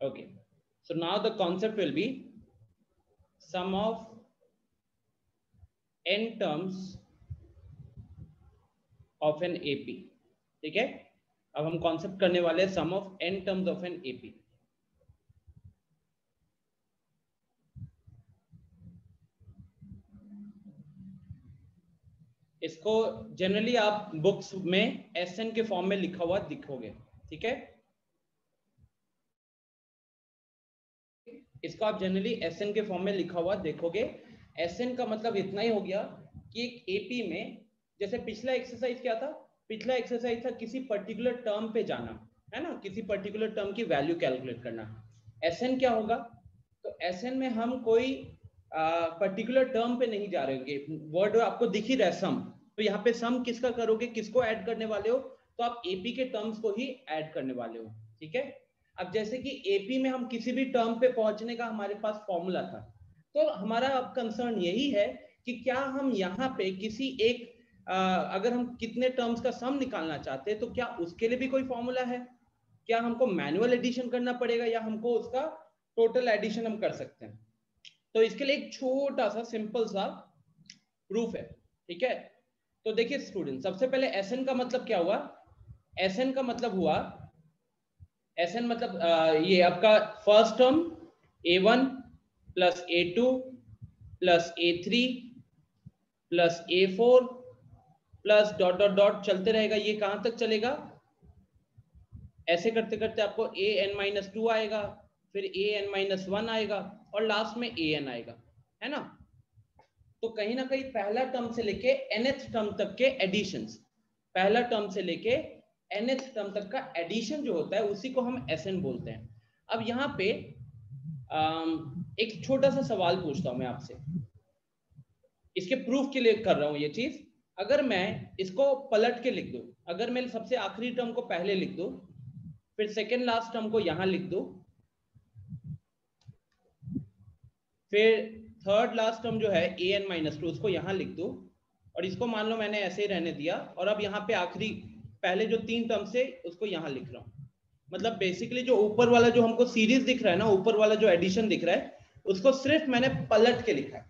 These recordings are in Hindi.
Okay, so now the concept will be sum of n terms of an AP. ठीक है, अब हम कॉन्सेप्ट करने वाले हैं sum of n terms of an AP. इसको जनरली आप बुक्स में SN के फॉर्म में लिखा हुआ दिखोगे. ठीक है, इसको आप जनरली SN के फॉर्म में लिखा हुआ देखोगे. SN का मतलब इतना ही हो गया कि एक AP में, जैसे पिछला एक्सरसाइज क्या था, पिछला एक्सरसाइज था किसी पर्टिकुलर टर्म पे जाना, है ना, किसी पर्टिकुलर टर्म की वैल्यू कैलकुलेट करना. SN क्या होगा, तो SN में हम कोई पर्टिकुलर टर्म पे नहीं जा रहे होंगे. वर्ड आपको दिख ही रहा है सम, तो यहाँ पे सम किसका करोगे, किसको ऐड करने वाले हो, तो आप AP के टर्म्स को ही ऐड करने वाले हो. ठीक है, अब जैसे कि AP में हम किसी भी टर्म पे पहुंचने का हमारे पास फॉर्मूला था, तो हमारा अब कंसर्न यही है कि क्या हम यहाँ पे किसी एक अगर हम कितने टर्म्स का सम निकालना चाहते हैं, तो क्या उसके लिए भी कोई फॉर्मूला है, क्या हमको मैनुअल एडिशन करना पड़ेगा, या हमको उसका टोटल एडिशन हम कर सकते हैं. तो इसके लिए एक छोटा सा सिंपल सा प्रूफ है. ठीक है, तो देखिए स्टूडेंट, सबसे पहले SN का मतलब क्या हुआ, SN का मतलब हुआ, SN मतलब ये आपका first term A1 plus A2 plus A3 plus A4 plus dot dot dot चलते रहेगा. ये कहां तक चलेगा, ऐसे करते करते आपको AN-2 आएगा, फिर AN-1 आएगा, और लास्ट में AN आएगा, है ना. तो कहीं ना कहीं पहला टर्म से लेके nth टर्म तक के एडिशंस, पहला टर्म से लेके nth टर्म तक का एडिशन जो होता है उसी को हम SN बोलते हैं. अब यहाँ पे एक छोटा सा सवाल पूछता हूं मैं आपसे, इसके प्रूफ के लिए कर रहा हूं ये चीज. अगर मैं इसको पलट के लिख दूं, अगर मैं सबसे आखिरी टर्म को पहले लिख दूं, फिर सेकेंड लास्ट टर्म को यहां लिख दूं, फिर थर्ड लास्ट टर्म जो है AN-2 उसको यहां लिख दूं, और इसको मान लो मैंने ऐसे ही रहने दिया, और अब यहाँ पे आखिरी पहले जो 3 टर्म से उसको यहां लिख रहा हूं. मतलब बेसिकली जो ऊपर वाला जो हमको सीरीज दिख रहा है ना, ऊपर वाला जो एडिशन दिख रहा है, उसको सिर्फ मैंने पलट के लिखा है,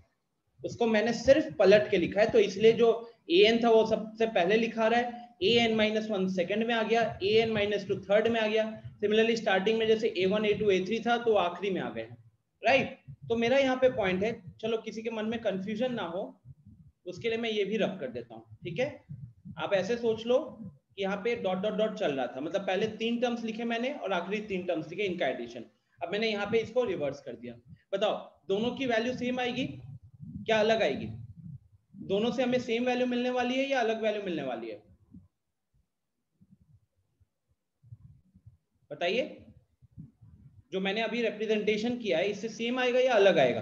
उसको मैंने सिर्फ पलट के लिखा है. तो इसलिए जो AN था वो सबसे पहले लिखा रहा है, AN-1 सेकंड में आ गया, AN-2 थर्ड में आ गया. सिमिलरली स्टार्टिंग में जैसे A1 A2 A3 था तो आखिरी में आ गए, राइट. तो मेरा यहाँ पे पॉइंट है, चलो किसी के मन में कंफ्यूजन ना हो उसके लिए मैं ये भी रब कर देता हूँ. ठीक है, आप ऐसे सोच लो कि यहाँ पे डॉट डॉट डॉट चल रहा था, मतलब पहले 3 टर्म्स लिखे मैंने और आखिरी 3 टर्म्स लिखे, इनका एडिशन. अब मैंने यहाँ पे इसको रिवर्स कर दिया. बताओ दोनों की वैल्यू सेम आएगी, क्या अलग आएगी, दोनों से हमें सेम वैल्यू मिलने वाली है या अलग वैल्यू मिलने वाली है, बताइए. जो मैंने अभी रिप्रेजेंटेशन किया है इससे सेम आएगा या अलग आएगा.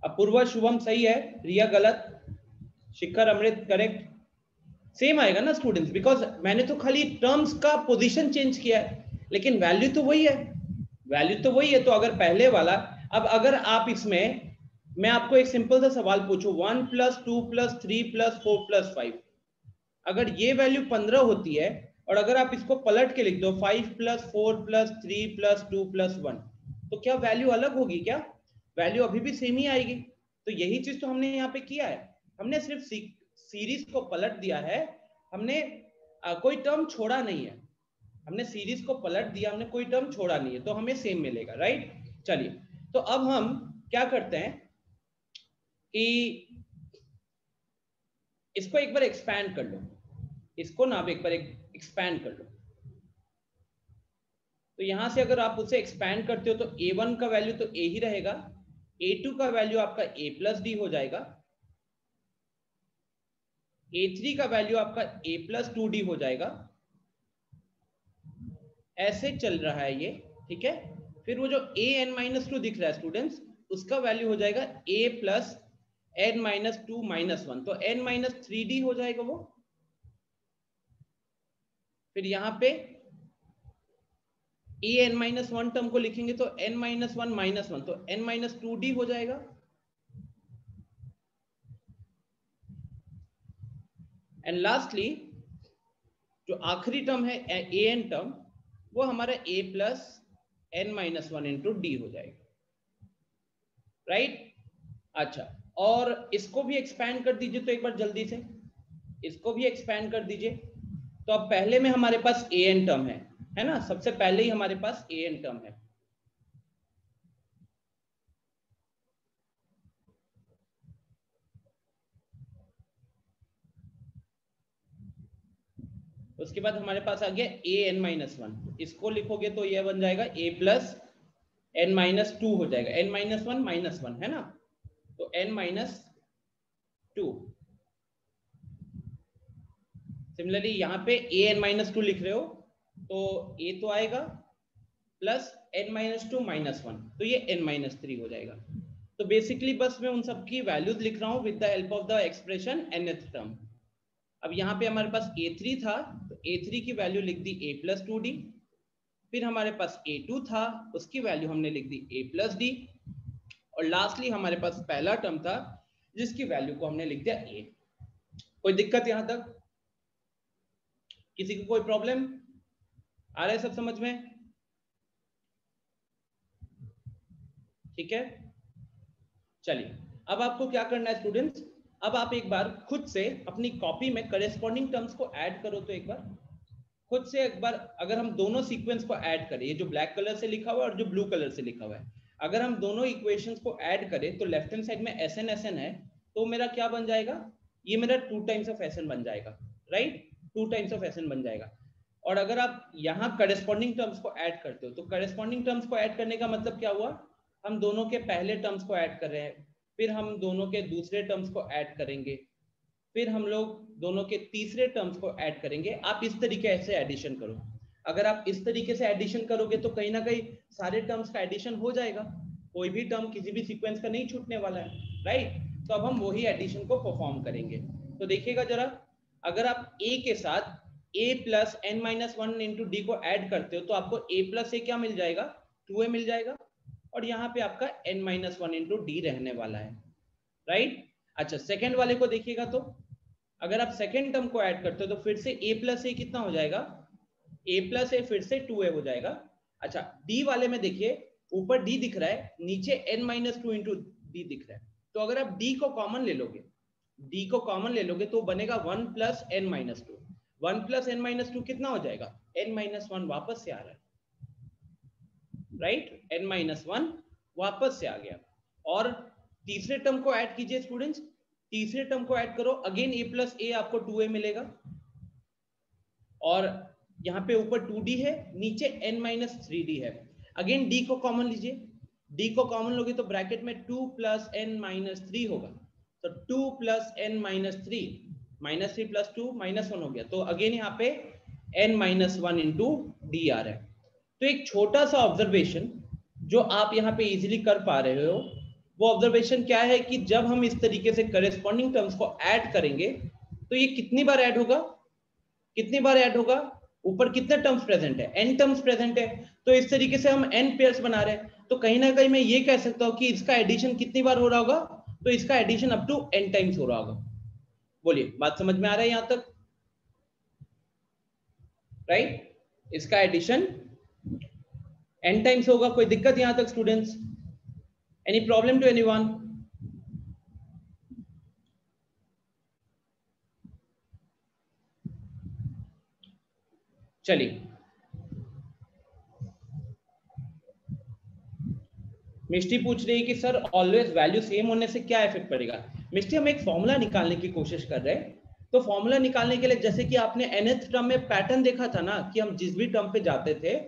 अपूर्वा शुभम सही है, रिया गलत, शिखर अमृत करेक्ट. सेम आएगा ना स्टूडेंट्स, बिकॉज मैंने तो खाली टर्म्स का पोजीशन चेंज किया है, लेकिन वैल्यू तो वही है, वैल्यू तो वही है. तो अगर पहले वाला, अब अगर आप इसमें, मैं आपको एक सिंपल सा सवाल पूछूं, 1 + 2 + 3 + 4 + 5, अगर ये वैल्यू 15 होती है, और अगर आप इसको पलट के लिख दो 5 + 4 + 3 + 2 + 1, तो क्या वैल्यू अलग होगी, क्या वैल्यू अभी भी सेम ही आएगी. तो यही चीज तो हमने यहाँ पे किया है, हमने सिर्फ सीरीज को पलट दिया है, हमने कोई टर्म छोड़ा नहीं है, हमने सीरीज को पलट दिया, हमने कोई टर्म छोड़ा नहीं है, तो हमें सेम मिलेगा, राइट. चलिए, तो अब हम क्या करते हैं कि इसको एक बार एक्सपैंड कर लो, इसको ना एक बार एक्सपैंड कर लो. तो यहां से अगर आप उसे एक्सपैंड करते हो तो A1 का वैल्यू तो A ही रहेगा, A2 का वैल्यू आपका A + D हो जाएगा, A3 का वैल्यू आपका A + 2D हो जाएगा. ऐसे चल रहा है ये, ठीक है. फिर वो जो AN-2 दिख रहा है स्टूडेंट्स, उसका वैल्यू हो जाएगा A + N-2 - 1, तो N-3D हो जाएगा वो. फिर यहाँ पे AN-1 टर्म को लिखेंगे तो N-1 - 1, तो N-2D हो जाएगा. एंड लास्टली जो आखिरी टर्म है AN टर्म, वो हमारा a plus n minus one into D हो जाएगा, राइट। अच्छा, और इसको भी एक्सपैंड कर दीजिए तो एक बार जल्दी से, इसको भी एक्सपैंड कर दीजिए। तो अब पहले में हमारे पास ए एन टर्म है ना, सबसे पहले ही हमारे पास ए एन टर्म है। उसके बाद हमारे पास आ गया ए एन माइनस वन, इसको लिखोगे तो यह बन जाएगा ए प्लस एन माइनस टू हो जाएगा, एन माइनस वन है ना, तो एन माइनस टू। सिमिलरली यहाँ पे ए एन माइनस टू लिख रहे हो तो ए तो आएगा plus N minus two minus one, तो ये एन माइनस थ्री हो जाएगा। तो बेसिकली बस मैं उन सबकी वैल्यूज लिख रहा हूँ with the help of the expression nth term. अब यहाँ पे हमारे पास a3 था, तो a3 की वैल्यू लिख दी a प्लस टू डी, फिर हमारे पास a2 था, उसकी वैल्यू हमने लिख दी a प्लस डी, और लास्टली हमारे पास पहला टर्म था जिसकी वैल्यू को हमने लिख दिया a। कोई दिक्कत यहाँ तक? किसी को कोई प्रॉब्लम आ रहा है? सब समझ में? ठीक है, चलिए अब आपको क्या करना है स्टूडेंट्स, अब आप एक बार खुद से अपनी कॉपी में करेस्पॉन्डिंग टर्म्स को ऐड करो। तो एक बार खुद से एक बार अगर हम दोनों सीक्वेंस को ऐड करें, ये जो ब्लैक कलर से लिखा हुआ है और जो ब्लू कलर से लिखा हुआ है, अगर हम दोनों इक्वेशंस को ऐड करें तो लेफ्ट हैंड साइड में SN है, तो मेरा क्या बन जाएगा, ये मेरा 2 टाइम्स ऑफ SN बन जाएगा, राइट, 2 टाइम्स ऑफ SN बन जाएगा। और अगर आप यहाँ करेस्पॉन्डिंग टर्म्स को ऐड करते हो तो करेस्पॉन्डिंग टर्म्स को ऐड करने का मतलब क्या हुआ, हम दोनों के पहले टर्म्स को ऐड कर रहे हैं, फिर हम दोनों के दूसरे टर्म्स को ऐड करेंगे, फिर हम लोग दोनों के तीसरे टर्म्स को ऐड करेंगे। आप इस तरीके से एडिशन करो। अगर आप इस तरीके से एडिशन करोगे तो कहीं ना कहीं सारे टर्म्स का एडिशन हो जाएगा, कोई भी टर्म किसी भी सीक्वेंस का नहीं छूटने वाला है, राइट। तो अब हम वही एडिशन को परफॉर्म करेंगे। तो देखिएगा जरा, अगर आप a के साथ a plus N minus one into D को ऐड करते हो तो आपको a प्लस ए क्या मिल जाएगा, 2a मिल जाएगा, और यहाँ पे आपका n minus one into D रहने वाला है, राइट। अच्छा, सेकेंड वाले को देखिएगा, तो अगर आप सेकेंड टर्म को ऐड करते हो तो फिर से a प्लस ए कितना हो जाएगा, a प्लस ए फिर से 2a हो जाएगा। अच्छा, d वाले में देखिए ऊपर d दिख रहा है, नीचे n minus two into D दिख रहा है, तो अगर आप d को कॉमन ले लोगे, d को कॉमन ले लोगे तो बनेगा 1 plus N minus two, 1 plus N minus two कितना हो जाएगा, n माइनस वन वापस से आ रहा है, राइट, n माइनस वन वापस से आ गया। और तीसरे टर्म को ऐड कीजिए स्टूडेंट्स, तीसरे टर्म को ऐड करो, अगेन a प्लस ए आपको 2a मिलेगा, और यहाँ पे ऊपर 2d है, नीचे n माइनस थ्री डी है। अगेन d को कॉमन लीजिए, d को कॉमन लोगे तो ब्रैकेट में 2 प्लस एन माइनस थ्री होगा, तो 2 plus N minus three, minus three plus two minus one हो गया, तो अगेन यहाँ पे n minus one into D आ रहा है। तो एक छोटा सा ऑब्जर्वेशन जो आप यहाँ पे इजीली कर पा रहे हो, वो ऑब्जर्वेशन क्या है कि जब हम इस तरीके से करेस्पॉन्डिंग टर्म्स को ऐड करेंगे तो ये कितनी बार ऐड होगा, कितनी बार ऐड होगा, ऊपर कितने टर्म्स प्रेजेंट है, n टर्म्स प्रेजेंट है, तो इस तरीके से हम n पेयर्स बना रहे हैं, तो कहीं ना कहीं मैं ये कह सकता हूँ कि इसका एडिशन कितनी बार हो रहा होगा, तो इसका addition up to n times हो रहा होगा। बोलिए, बात समझ में आ रहा है यहाँ तक, राइट, इसका एडिशन n टाइम्स होगा। कोई दिक्कत यहाँ तक students, any problem to anyone? चलिए, मिष्टी पूछ रही है कि सर ऑलवेज वैल्यू सेम होने से क्या इफेक्ट पड़ेगा। मिष्टी, हम एक फॉर्मूला निकालने की कोशिश कर रहे हैं, तो फॉर्मूला निकालने के लिए जैसे कि आपने nth टर्म में पैटर्न देखा था ना, कि हम जिस भी टर्म पे जाते थे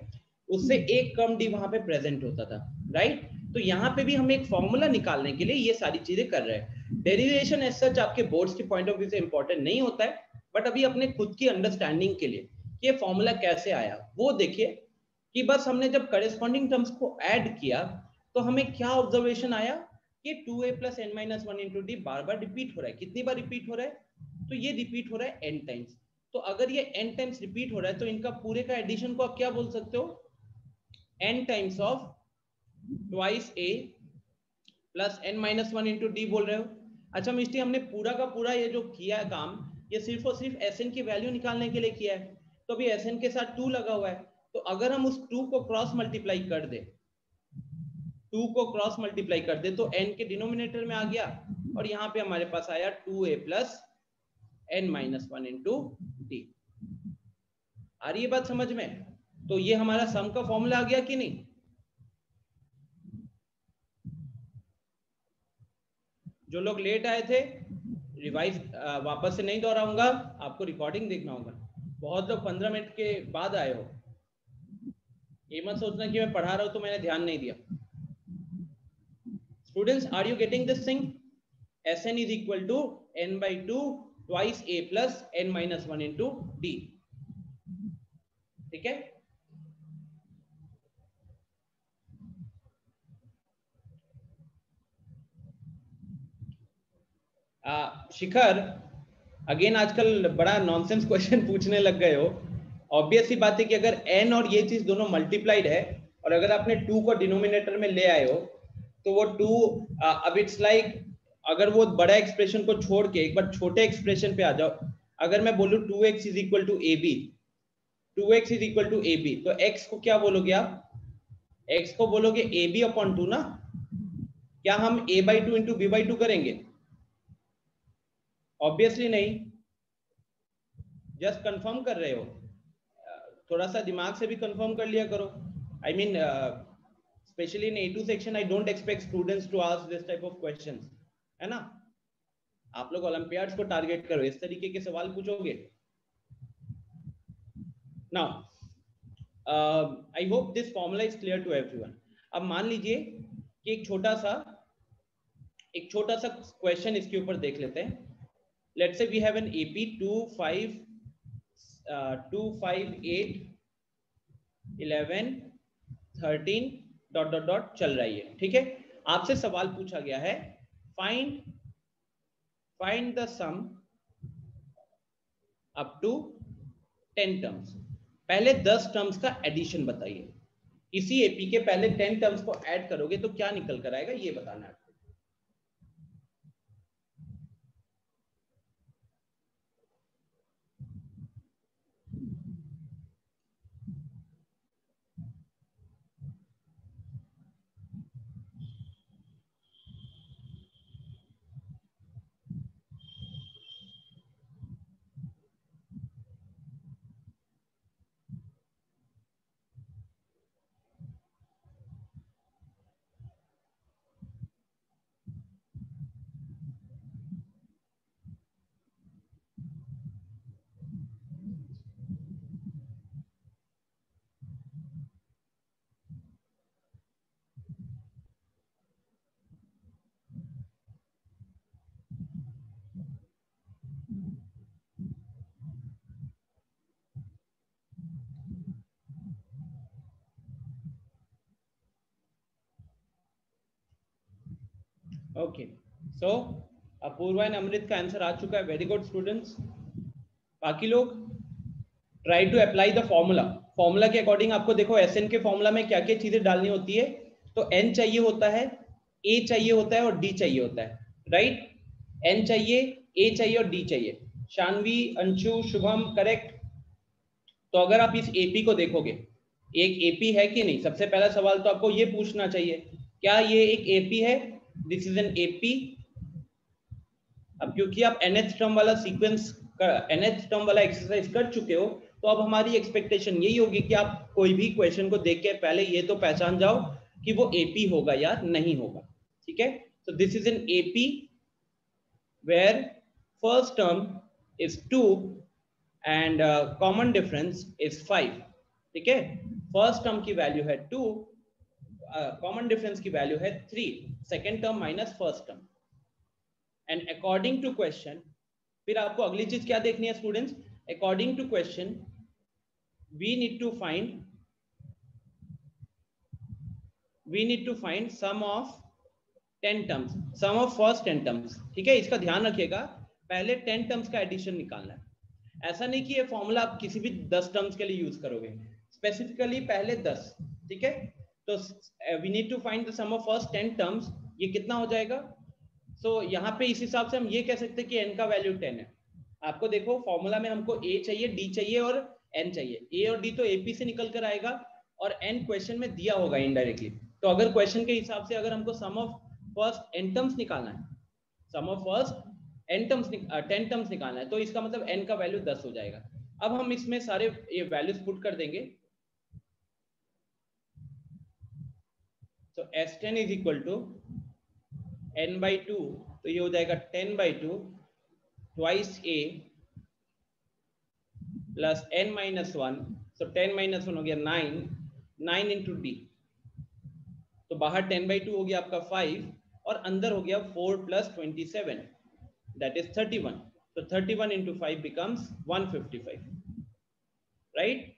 उससे एक कम डी वहां पे प्रेजेंट होता था, राइट। तो यहाँ पे भी हम एक फॉर्मूला निकालने के लिए ये सारी चीजें कर रहे हैं। डेरिवेशन एज सच आपके बोर्ड्स के पॉइंट ऑफ व्यू से इंपॉर्टेंट नहीं होता है, बट अभी अपने खुद की अंडरस्टैंडिंग के लिए कि ये फॉर्मूला कैसे आया वो देखिए, कि बस हमने जब करेस्पॉन्डिंग टर्म्स को ऐड किया तो हमें क्या ऑब्जर्वेशन आया कि 2a plus N minus one into D बार बार रिपीट हो रहा है। कितनी बार रिपीट हो रहा है, तो ये रिपीट हो रहा है n टाइम्स। तो अगर ये n टाइम्स रिपीट हो रहा है तो इनका पूरे का एडिशन को आप क्या बोल सकते हो, n times of twice a plus n minus one into D बोल रहे हो। अच्छा मिष्टी, हमने पूरा का पूरा ये जो किया है काम, ये सिर्फ और सिर्फ Sn की वैल्यू निकालने के लिए किया है, तो अभी Sn के साथ 2 लगा हुआ है, तो अगर हम उस 2 को क्रॉस मल्टीप्लाई कर दे, 2 को क्रॉस मल्टीप्लाई कर दे तो n के डिनोमिनेटर में आ गया और यहाँ पे हमारे पास आया 2a plus n minus 1 into D. आ रही है बात समझ में? तो ये हमारा सम का फॉर्मूला आ गया कि नहीं? जो लोग लेट आए थे रिवाइज वापस से नहीं दोहराऊंगा, आपको रिकॉर्डिंग देखना होगा। बहुत लोग 15 मिनट के बाद आए हो, ये मत सोचना कि मैं पढ़ा रहा हूं तो मैंने ध्यान नहीं दिया। Students, are you getting this thing? Sn is equal to n by 2 twice a plus n minus 1 into d। ठीक है? शिखर, अगेन आजकल बड़ा नॉनसेंस क्वेश्चन पूछने लग गए हो। ऑब्वियस सी बात है कि अगर n और ये चीज दोनों मल्टीप्लाइड है और अगर आपने 2 को डिनोमिनेटर में ले आए हो तो वो 2 अब इट्स लाइक अगर वो बड़ा एक्सप्रेशन को छोड़ के एक बार छोटे एक्सप्रेशन पे आ जाओ। अगर मैं बोलूं 2x is equal to ab, 2x is equal to ab, तो x को क्या बोलोगे आप? x को बोलोगे ab अपॉन 2 ना। क्या हम a by 2 into b by 2 करेंगे? ऑब्वियसली नहीं। जस्ट कंफर्म कर रहे हो, थोड़ा सा दिमाग से भी कंफर्म कर लिया करो। I mean specially in A2 section I don't expect students to ask this type of questions, है ना? आप लोग ओलंपियाड्स को टारगेट करो, इस तरीके के सवाल पूछोगे। Now I hope this formula is clear to everyone. अब मान लीजिए कि एक छोटा सा क्वेश्चन इसके ऊपर देख लेते हैं। Let's say we have an AP 2, 5, 2, 5, 8, 11, 13 dot dot dot चल रही है। ठीक है, आपसे सवाल पूछा गया है find the sum up to 10 terms. पहले 10 टर्म्स का एडिशन बताइए। इसी एपी के पहले 10 टर्म्स को ऐड करोगे तो क्या निकल कर आएगा, ये बताना है। Okay, so Apoorva and Amrit का आंसर आ चुका है। Very good students. बाकी लोग try to apply the formula. Formula के अकॉर्डिंग आपको देखो एसएन के फॉर्मूला में क्या क्या चीजें डालनी होती है। तो एन चाहिए होता है, ए चाहिए होता है और डी चाहिए होता है, राइट? एन चाहिए, ए चाहिए और डी चाहिए। शानवी, अंशु, शुभम, करेक्ट। तो अगर आप इस एपी को देखोगे, एक एपी है कि नहीं, सबसे पहला सवाल तो आपको ये पूछना चाहिए, क्या ये एक एपी है? This is an AP. अब क्योंकि आप nth टर्म वाला सीक्वेंस nth टर्म वाला एक्सरसाइज कर चुके हो, तो अब हमारी एक्सपेक्टेशन यही होगी कि आप कोई भी क्वेश्चन को देख के पहले ये तो पहचान जाओ कि वो एपी होगा या नहीं होगा। ठीक है, so this is an AP where first term is 2 and common difference is 5। ठीक है, फर्स्ट टर्म की वैल्यू है 2, कॉमन डिफरेंस की वैल्यू है 3, second term minus first term. And according to question, फिर आपको अगली चीज क्या देखनी है students? According to question we need to find sum of 10 terms, sum of first 10 terms। ठीक है, इसका ध्यान रखिएगा, पहले 10 टर्म्स का एडिशन निकालना है। ऐसा नहीं कि ये फॉर्मूला आप किसी भी 10 टर्म्स के लिए यूज करोगे, स्पेसिफिकली पहले 10। ठीक है, तो we need to find the sum of first 10 terms. ये कितना हो जाएगा? सो यहाँ पे इस हिसाब से हम ये कह सकते हैं कि n का वैल्यू 10 है। आपको देखो फॉर्मूला में हमको a चाहिए, d चाहिए और n चाहिए। a और d तो ap से निकल कर आएगा और n क्वेश्चन में दिया होगा इनडायरेक्टली। तो अगर क्वेश्चन के हिसाब से अगर हमको sum of first n terms निकालना है, sum of first n terms 10 terms निकालना है, तो इसका मतलब n का वैल्यू 10 हो जाएगा। अब हम इसमें सारे ये वैल्यूज पुट कर देंगे। तो S10 is equal to n/2, तो ये हो जाएगा 10/2 ट्वाइस a प्लस n-1, तो 10-1 हो गया 9 इंटू d, तो बाहर 10/2 हो गया आपका 5 और अंदर हो गया 4 + 27 दैट इज 31, तो 31 इंटू 5 बिकम्स 155, राइट।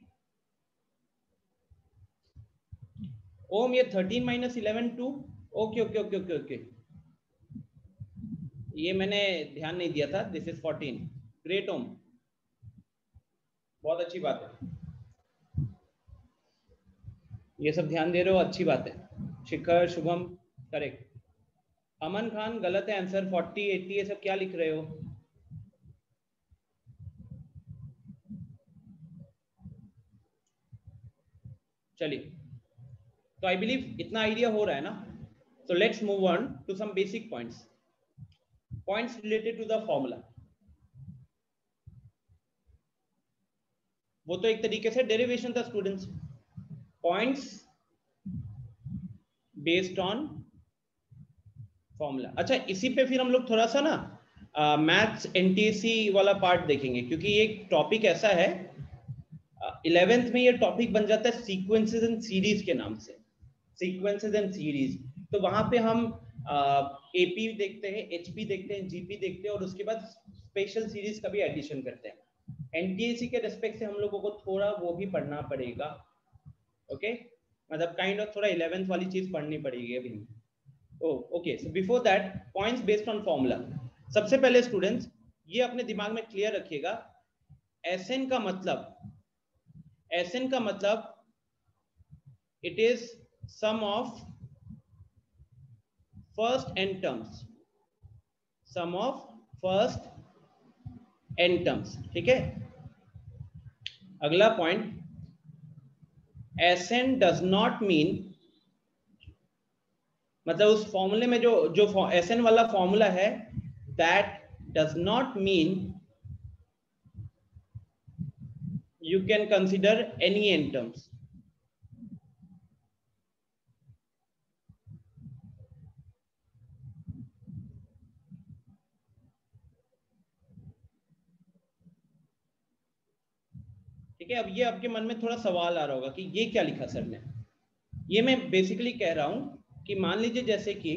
ओम ये 13 - 11 2, okay okay okay okay okay, ये मैंने ध्यान नहीं दिया था, दिस इज 14, ग्रेट ओम, बहुत अच्छी बात है, ये सब ध्यान दे रहे हो, अच्छी बात है। शिखर शुभम करेक्ट, अमन खान गलत है आंसर, 40 80 ये सब क्या लिख रहे हो। चलिए, तो आई बिलीव इतना आइडिया हो रहा है ना। So let's move on to some basic points related to the formula। वो तो एक तरीके से डेरिवेशन था students, points based on formula. अच्छा, इसी पे फिर हम लोग थोड़ा सा ना मैथ्स एनटीएसी वाला पार्ट देखेंगे, क्योंकि ये टॉपिक ऐसा है 11th में ये टॉपिक बन जाता है सीक्वेंसेस एंड सीरीज के नाम से, सीक्वेंसेस एंड सीरीज। तो वहां पे हम एपी देखते हैं, एचपी देखते हैं, जीपी देखते हैं और उसके बाद स्पेशल सीरीज का भी एडिशन करते हैं। एनटीएसी के रिस्पेक्ट से हम लोगों को थोड़ा वो भी पढ़ना पड़ेगा, ओके, मतलब काइंड ऑफ थोड़ा 11th वाली चीज पढ़नी पड़ेगी अभी। Okay, so before that points based on formula. सबसे पहले स्टूडेंट्स ये अपने दिमाग में क्लियर रखिएगा, एसएन का मतलब, एसएन का मतलब it is sum of first n terms, sum of first n terms, ठीक है। अगला point, Sn does not mean, मतलब उस फॉर्मूले में जो Sn वाला फॉर्मूला है, that does not mean you can consider any n terms। ठीक है, अब ये आपके मन में थोड़ा सवाल आ रहा होगा कि ये क्या लिखा सर ने। ये मैं बेसिकली कह रहा हूं कि मान लीजिए जैसे कि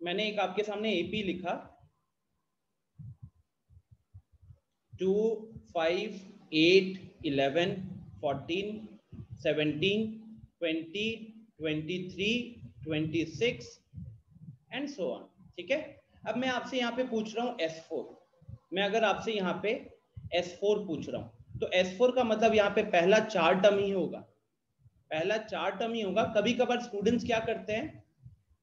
मैंने एक आपके सामने एपी लिखा 2 5 8 11 14 17 20 23 26 एंड सो ऑन, ठीक है। अब मैं आपसे यहाँ पे पूछ रहा हूँ S4, मैं अगर आपसे यहाँ पे S4 पूछ रहा हूँ, तो S4 का मतलब यहाँ पे पहला 4 टर्म ही होगा, पहला 4 टर्म ही होगा। कभी कभार स्टूडेंट्स क्या करते हैं,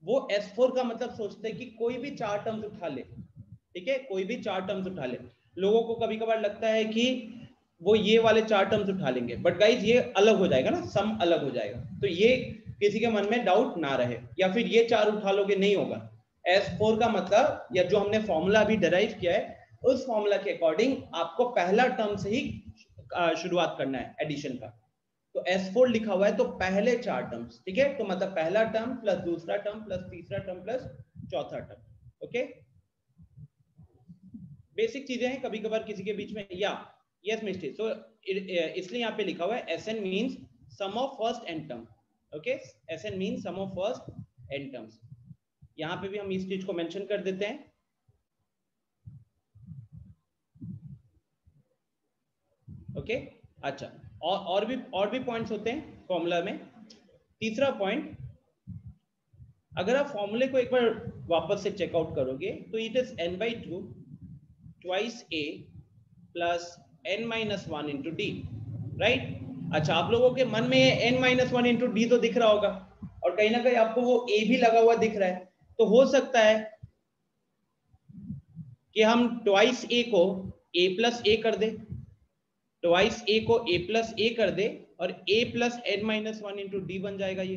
वो S4 का मतलब सोचते हैं कि कोई भी 4 टर्म्स उठा ले, ठीक है, कोई भी 4 टर्म्स उठा ले। लोगों को कभी कभार लगता है कि वो ये वाले 4 टर्म्स उठा लेंगे, बट गाइज ये अलग हो जाएगा ना, सम अलग हो जाएगा, तो ये किसी के मन में डाउट ना रहे, या फिर ये 4 उठा लोगे नहीं होगा। S4 का मतलब, या जो हमने फॉर्मूला अभी डिराइव किया है, उस फॉर्मूला के अकॉर्डिंग आपको पहला टर्म से ही शुरुआत करना है एडिशन का। तो S4 लिखा हुआ है तो पहले 4 टर्म्स, ठीक है, तो मतलब पहला टर्म प्लस दूसरा टर्म प्लस तीसरा टर्म प्लस चौथा टर्म, ओके। बेसिक चीजें हैं, कभी कभार किसी के बीच में या यस मिस्टेक, सो इसलिए यहाँ पे लिखा हुआ है Sn means sum of first n term, okay, Sn means sum of first n terms. यहाँ पे भी हम इस चीज को मेंशन कर देते हैं, ओके। अच्छा, और भी पॉइंट्स होते हैं फॉर्मूला में। तीसरा पॉइंट, अगर आप फॉर्मूले को एक बार वापस से चेकआउट करोगे तो it is n/2 twice a plus n-1 into D, right. अच्छा, आप लोगों के मन में ये n-1 इंटू डी तो दिख रहा होगा, और कहीं ना कहीं आपको वो a भी लगा हुआ दिख रहा है, तो हो सकता है कि हम ट्वाइस a को a प्लस a कर दे, ट्वाइस ए को a प्लस ए कर दे और a plus n minus one into D बन जाएगा ये,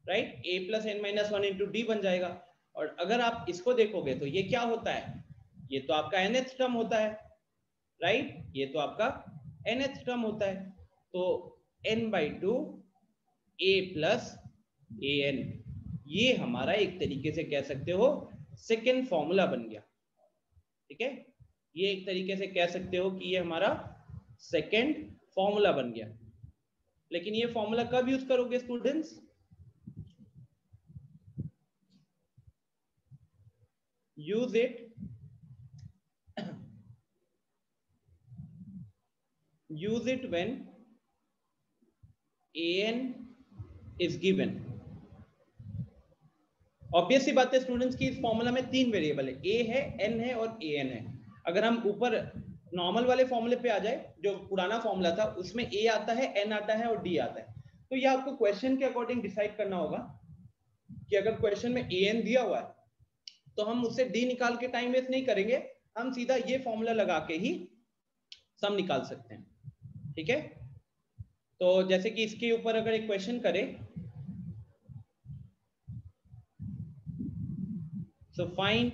right, a plus n minus one into D बन जाएगा। और अगर आप इसको देखोगे तो ये क्या होता है, ये तो आपका nth टर्म होता है, राइट, ये तो आपका nth टर्म होता है। तो n/2 a प्लस an, ये हमारा एक तरीके से कह सकते हो सेकेंड फॉर्मूला बन गया, ठीक है, ये एक तरीके से कह सकते हो कि ये हमारा सेकेंड फॉर्मूला बन गया। लेकिन ये फॉर्मूला कब यूज करोगे students, use it when an is given. Obvious सी बात है स्टूडेंट्स की इस फॉर्मूला में तीन वेरिएबल है, a है, n है और an है। अगर हम ऊपर नॉर्मल वाले फॉर्मूले पे आ जाए, जो पुराना फॉर्मूला था उसमें a आता है, n आता है और d आता है। तो ये आपको क्वेश्चन के अकॉर्डिंग डिसाइड करना होगा कि अगर क्वेश्चन में an दिया हुआ है तो हम उससे d निकाल के टाइम वेस्ट नहीं करेंगे, हम सीधा ये फॉर्मूला लगा के ही सम निकाल सकते हैं, ठीक है। तो जैसे कि इसके ऊपर अगर एक क्वेश्चन करें, so find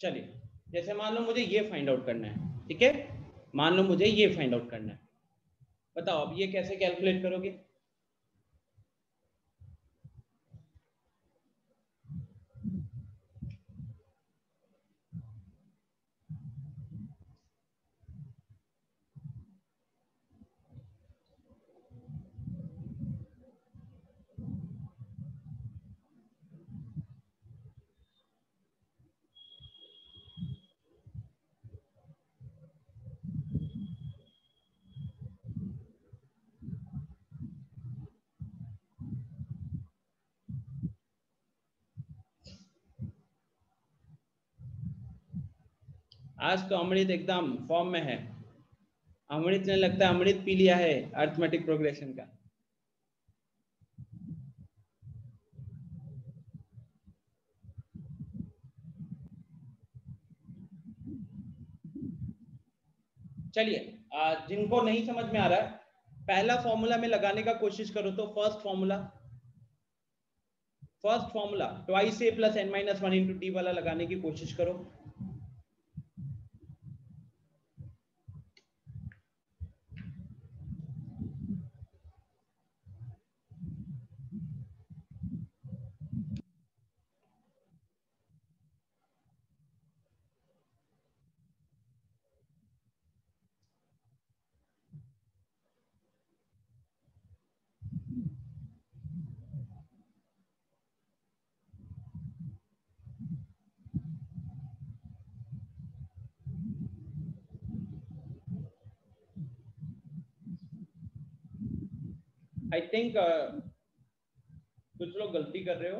चलिए जैसे मान लो मुझे ये फाइंड आउट करना है, ठीक है, मान लो मुझे ये फाइंड आउट करना है, बताओ अब ये कैसे कैलकुलेट करोगे। आज तो अमृत एकदम फॉर्म में है, अमृत ने लगता है अमृत पी लिया है अर्थमेटिक प्रोग्रेशन का। चलिए जिनको नहीं समझ में आ रहा है, पहला फॉर्मूला में लगाने का कोशिश करो, तो first formula twice A plus n minus one into D वाला लगाने की कोशिश करो। आई थिंक कुछ लोग गलती कर रहे हो।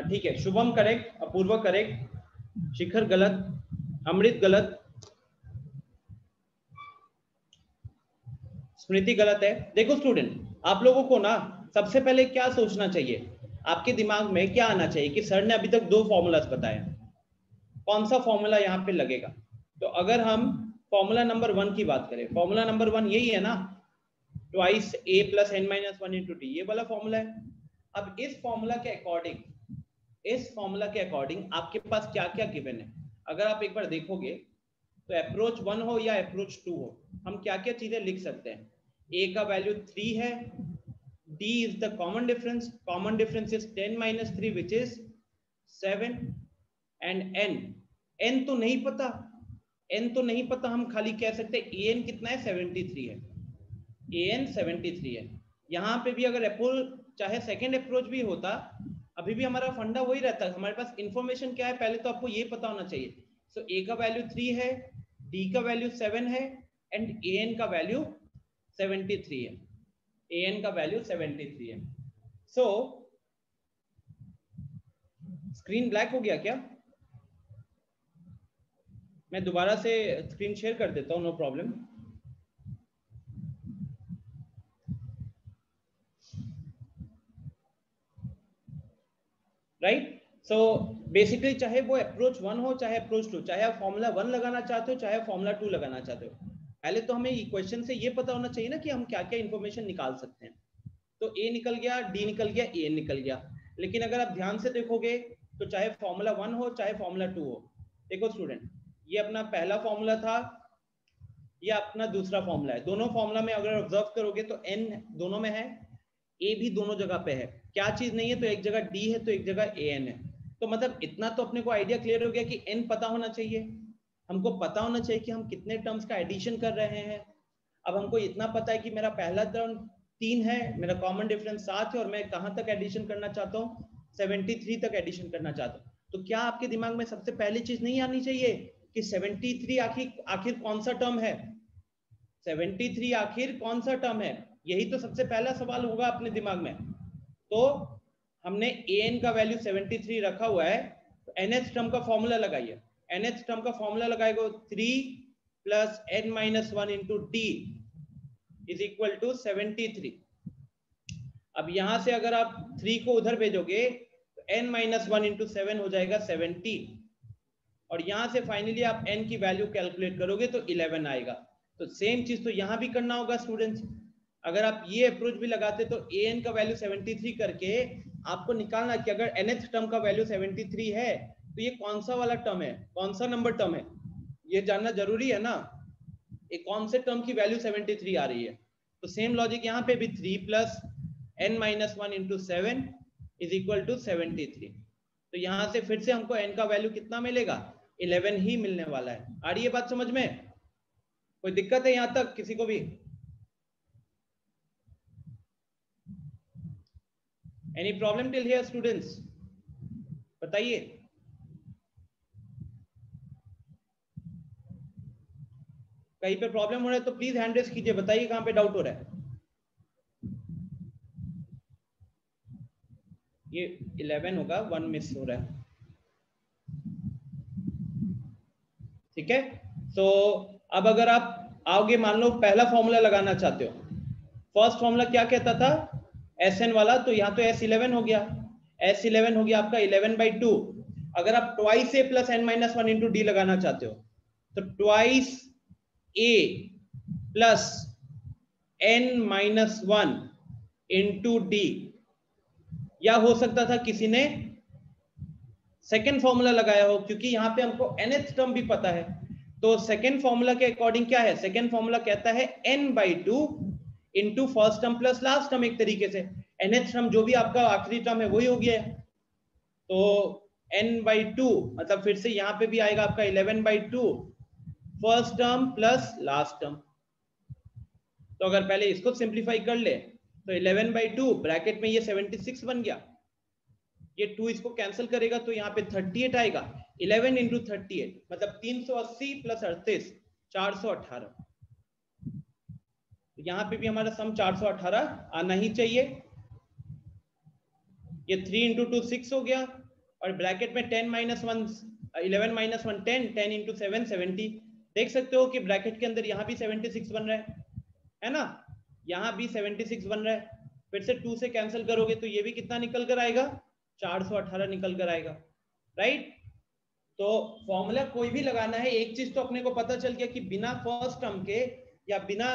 ठीक है, शुभम करेक्ट, अपूर्व करेक्ट, शिखर गलत, अमृत गलत, स्मृति गलत है। देखो स्टूडेंट, आप लोगों को ना सबसे पहले क्या सोचना चाहिए, आपके दिमाग में क्या आना चाहिए कि सर ने अभी तक दो फॉर्मूलाज बताए, कौन सा फॉर्मूला यहाँ पे लगेगा। तो अगर हम फॉर्मूला नंबर 1 की बात करें, फॉर्मूला नंबर 1 यही है ना, twice a plus n minus one into T, ये वाला फॉर्मूला है। अब इस फॉर्मूला के अकॉर्डिंग आपके पास क्या क्या गिवन है, अगर आप एक बार देखोगे तो अप्रोच 1 हो या अप्रोच 2 हो, हम क्या क्या चीजें लिख सकते हैं। a का वैल्यू 3 है, d is the common difference is 10 minus 3 which is 7, and n तो नहीं पता, हम खाली कह सकते हैं an कितना है, 73 है, an 73 है। यहाँ पे भी अगर अप्रोच चाहे सेकेंड अप्रोच भी होता, अभी भी हमारा फंडा वही रहता है, हमारे पास इंफॉर्मेशन क्या है पहले तो आपको ये पता होना चाहिए। सो a का वैल्यू 3 है, डी का वैल्यू 7 है एंड ए एन का वैल्यू 73 है, ए एन का वैल्यू 73 है। सो स्क्रीन ब्लैक हो गया क्या? मैं दोबारा से स्क्रीन शेयर कर देता हूं, no problem. Right, so basically चाहे वो अप्रोच 1 हो चाहे अप्रोच 2, चाहे आप फॉर्मूला 1 लगाना चाहते हो चाहे फॉर्मूला 2 लगाना चाहते हो, पहले तो हमें इक्वेशन से ये पता होना चाहिए ना कि हम क्या क्या इंफॉर्मेशन निकाल सकते हैं। तो ए निकल गया, डी निकल गया, ए निकल गया। लेकिन अगर आप ध्यान से देखोगे तो चाहे फॉर्मूला 1 हो चाहे फॉर्मूला 2 हो, देखो स्टूडेंट, ये अपना पहला फॉर्मूला था, ये अपना दूसरा फॉर्मूला है। दोनों फॉर्मूला में अगर ऑब्जर्व करोगे तो एन दोनों में है, ए भी दोनों जगह पे है। क्या चीज नहीं है? तो एक जगह डी है तो एक जगह ए एन है। तो मतलब इतना तो अपने को आइडिया क्लियर हो गया कि एन पता होना चाहिए, हमको पता होना चाहिए कि हम कितने टर्म्स का एडिशन कर रहे हैं। अब हमको इतना पता है कि मेरा पहला टर्म 3 है, मेरा कॉमन डिफरेंस 7 है और मैं कहां तक एडिशन करना चाहता हूँ? 73 तक एडिशन करना चाहता हूँ। तो क्या आपके दिमाग में सबसे पहली चीज नहीं आनी चाहिए कि 73 आखिर कौन सा टर्म है? 73 आखिर कौन सा टर्म है? यही तो सबसे पहला सवाल होगा अपने दिमाग में। तो हमने an का वैल्यू 73 रखा हुआ है, तो nth टर्म का फॉर्मूला लगाइए। nth टर्म का फॉर्मूला लगाएगा 3 plus n minus 1 into D is equal to 73। अब यहां से अगर आप 3 को उधर भेजोगे तो n माइनस 1 इंटू 7 हो जाएगा 70, और यहां से फाइनली आप n की वैल्यू कैलकुलेट करोगे तो 11 आएगा। तो सेम चीज तो यहां भी करना होगा स्टूडेंट्स। अगर आप ये अप्रोच भी लगाते तो an का वैल्यू 73 करके आपको निकालना कि अगर nth टर्म का वैल्यू 73 है तो ये कौन सा वाला टर्म है, कौन सा नंबर टर्म है, ये जानना जरूरी है ना। एक कौन से टर्म की वैल्यू 73 आ रही है। तो सेम लॉजिक यहाँ पे भी 3 plus n minus 1 into 7 is equal to 73। तो यहां से फिर से हमको n का वैल्यू कितना मिलेगा? 11 ही मिलने वाला है। आ रही है बात समझ में? कोई दिक्कत है यहां तक किसी को भी? Any problem till here students? बताइए। कहीं पे प्रॉब्लम हो रहा है तो प्लीज हैंड रेज कीजिए, बताइए कहां पे डाउट हो रहा है। ये 11 होगा, 1 मिस हो रहा है। ठीक है, तो अब अगर आप आओगे, मान लो पहला फॉर्मूला लगाना चाहते हो, फर्स्ट फॉर्मूला क्या कहता था? Sn वाला, तो यहाँ तो S11 हो गया, S11 हो गया आपका 11/2। अगर आप twice A plus n minus 1 into D लगाना चाहते हो तो twice A plus n minus 1 into D, या हो सकता था किसी ने सेकेंड फॉर्मूला लगाया हो, क्योंकि यहाँ पे हमको nth टर्म भी पता है। तो सेकेंड फॉर्मूला के अकॉर्डिंग क्या है? सेकेंड फॉर्मूला कहता है n/2 into first term plus last term. एक तरीके से nth टर्म जो भी आपका आखिरी टर्म है वही हो गया है। तो n/2 मतलब फिर से यहाँ पे भी आएगा आपका 11/2 first term plus last term. तो अगर पहले इसको सिंप्लीफाई कर ले तो 11/2 ब्रैकेट में ये 76 बन गया, ये 2 इसको कैंसिल करेगा तो यहाँ पे 38 आएगा। 11 इंटू 38 मतलब 380 प्लस 38 418। यहाँ पे भी हमारा सम 418 आना ही चाहिए। ये 3 इंटू 2 6 हो गया, और ब्रैकेट में 10 माइनस 1 11 माइनस 1 10 10 इंटू 7 70। देख सकते हो कि ब्रैकेट के अंदर यहाँ भी 76 बन रहा है ना, यहाँ भी 76 बन रहा है। फिर से 2 से कैंसिल करोगे तो ये भी कितना निकल कर आएगा? 418 निकल कर आएगा। राइट, तो फॉर्मूला कोई भी लगाना है, एक चीज तो अपने को पता चल गया कि बिना फर्स्ट टर्म के या बिना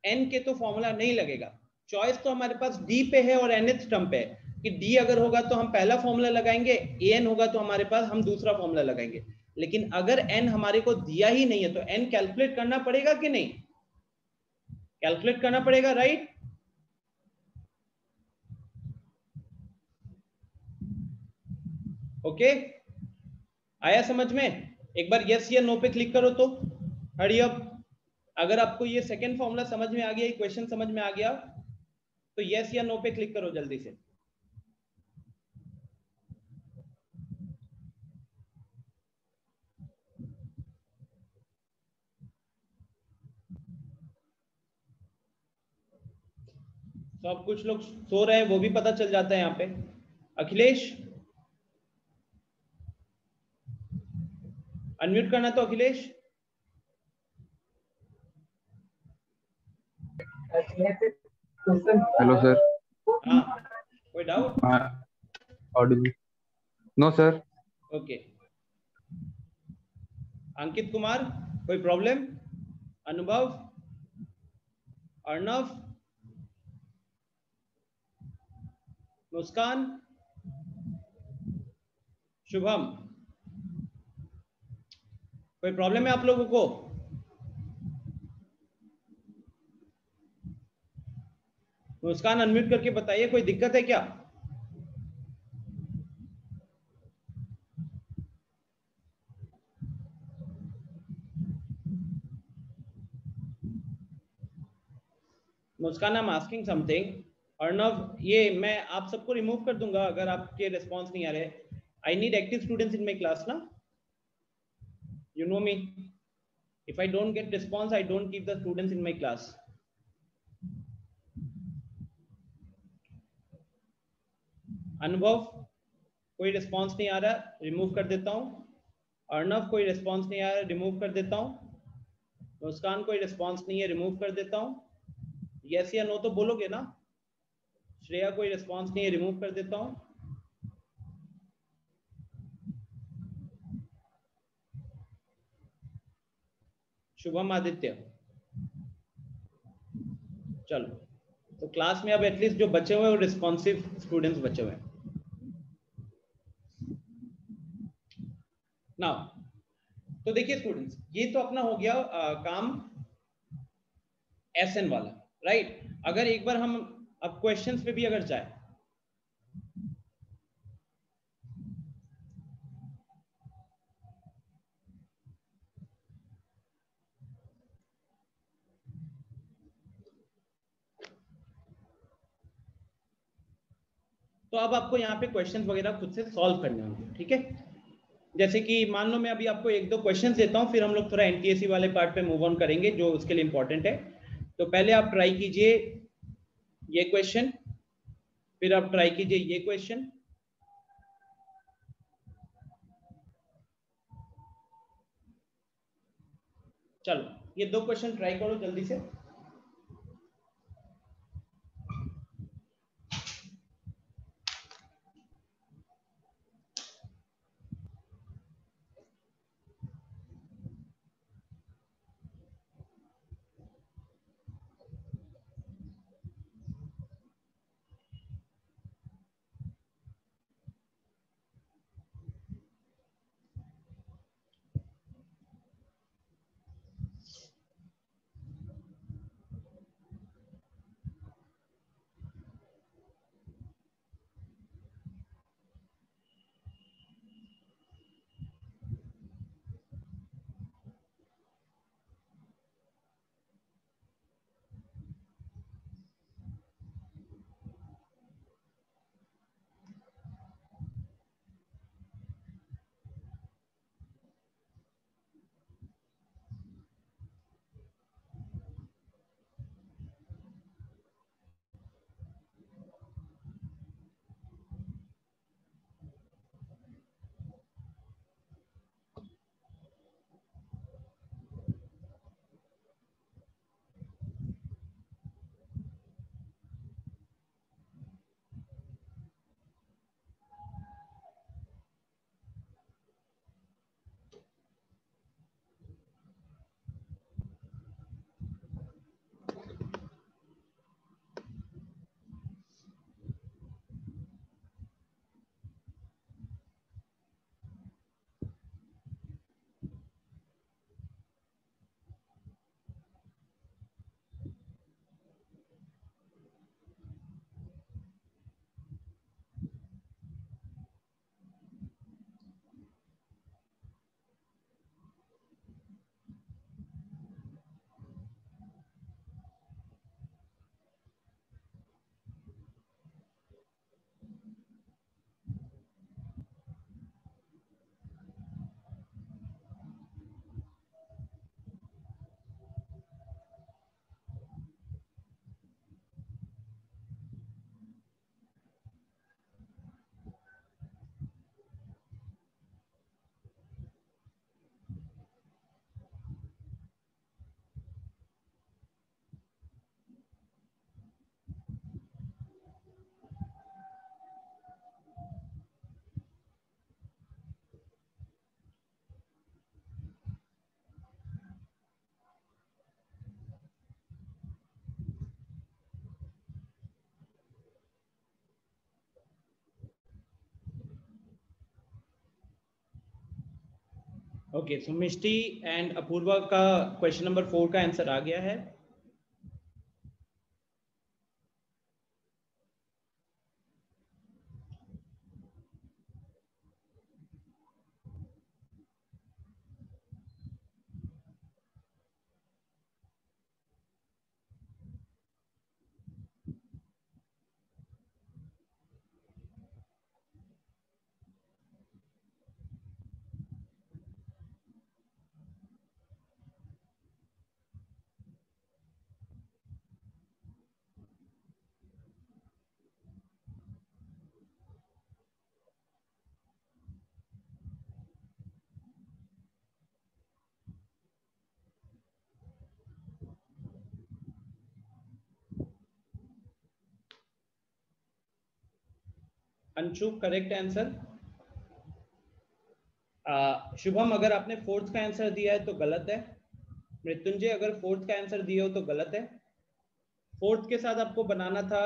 n के तो फॉर्मूला नहीं लगेगा। चॉइस तो हमारे पास d पे है और nth टर्म पे है कि d अगर होगा तो हम पहला फॉर्मूला लगाएंगे, an होगा तो हमारे पास हम दूसरा फॉर्मूला लगाएंगे। लेकिन अगर n हमारे को दिया ही नहीं है तो n कैलकुलेट करना पड़ेगा कि नहीं? कैलकुलेट करना पड़ेगा, राइट? ओके, आया समझ में? एक बार यस या नो पे क्लिक करो तो हरी अप। अगर आपको ये सेकंड फॉर्मूला समझ में आ गया, इक्वेशन समझ में आ गया तो यस या नो पे क्लिक करो जल्दी से। सब कुछ लोग सो रहे हैं वो भी पता चल जाता है यहाँ पे। अखिलेश अनम्यूट करना तो अखिलेश। Hello sir. हाँ, कोई doubt? Audible? No sir. Okay. Ankit Kumar कोई प्रॉब्लम? अनुभव, अर्णव, मुस्कान, शुभम, कोई प्रॉब्लम है आप लोगों को? मुस्कान अनम्यूट करके बताइए, कोई दिक्कत है क्या? Muskan, I am asking something. Arnav, ये मैं आप सबको रिमूव कर दूंगा अगर आपके रिस्पॉन्स नहीं आ रहे। I need active students in my class ना, you know me. If I don't get response I don't keep the students in my class. Anubhav, कोई रिस्पॉन्स नहीं आ रहा, रिमूव कर देता हूँ। अर्णव, कोई रिस्पॉन्स नहीं आ रहा, रिमूव कर देता हूँ। मुस्कान, कोई रिस्पॉन्स नहीं है, रिमूव कर देता हूँ। यस या नो तो बोलोगे ना? श्रेया, कोई रिस्पॉन्स नहीं है, रिमूव कर देता हूँ। शुभम आदित्य, चलो। तो क्लास में अब एटलीस्ट जो बचे हुए हैं वो रिस्पॉन्सिव स्टूडेंट्स बचे हुए हैं। नाउ तो देखिए स्टूडेंट्स, ये तो अपना हो गया काम एसएन वाला, राइट? अगर एक बार हम अब क्वेश्चंस पे भी अगर जाए, तो अब आपको यहाँ पे क्वेश्चंस वगैरह खुद से सॉल्व करने होंगे, ठीक है? जैसे कि मान लो मैं अभी आपको एक दो क्वेश्चंस देता हूँ, फिर हम लोग थोड़ा एनटीएससी वाले पार्ट पे मूव ऑन करेंगे जो उसके लिए इंपॉर्टेंट है। तो पहले आप ट्राई कीजिए ये क्वेश्चन, फिर आप ट्राई कीजिए ये क्वेश्चन। चलो ये दो क्वेश्चन ट्राई करो जल्दी से। Okay, so Mishti and Apoorva का क्वेश्चन नंबर 4 का आंसर आ गया है। Anshu correct answer. शुभम अगर आपने फोर्थ का आंसर दिया है तो गलत है। मृत्युंजय अगर फोर्थ का आंसर दिए हो तो गलत है। फोर्थ के साथ आपको बनाना था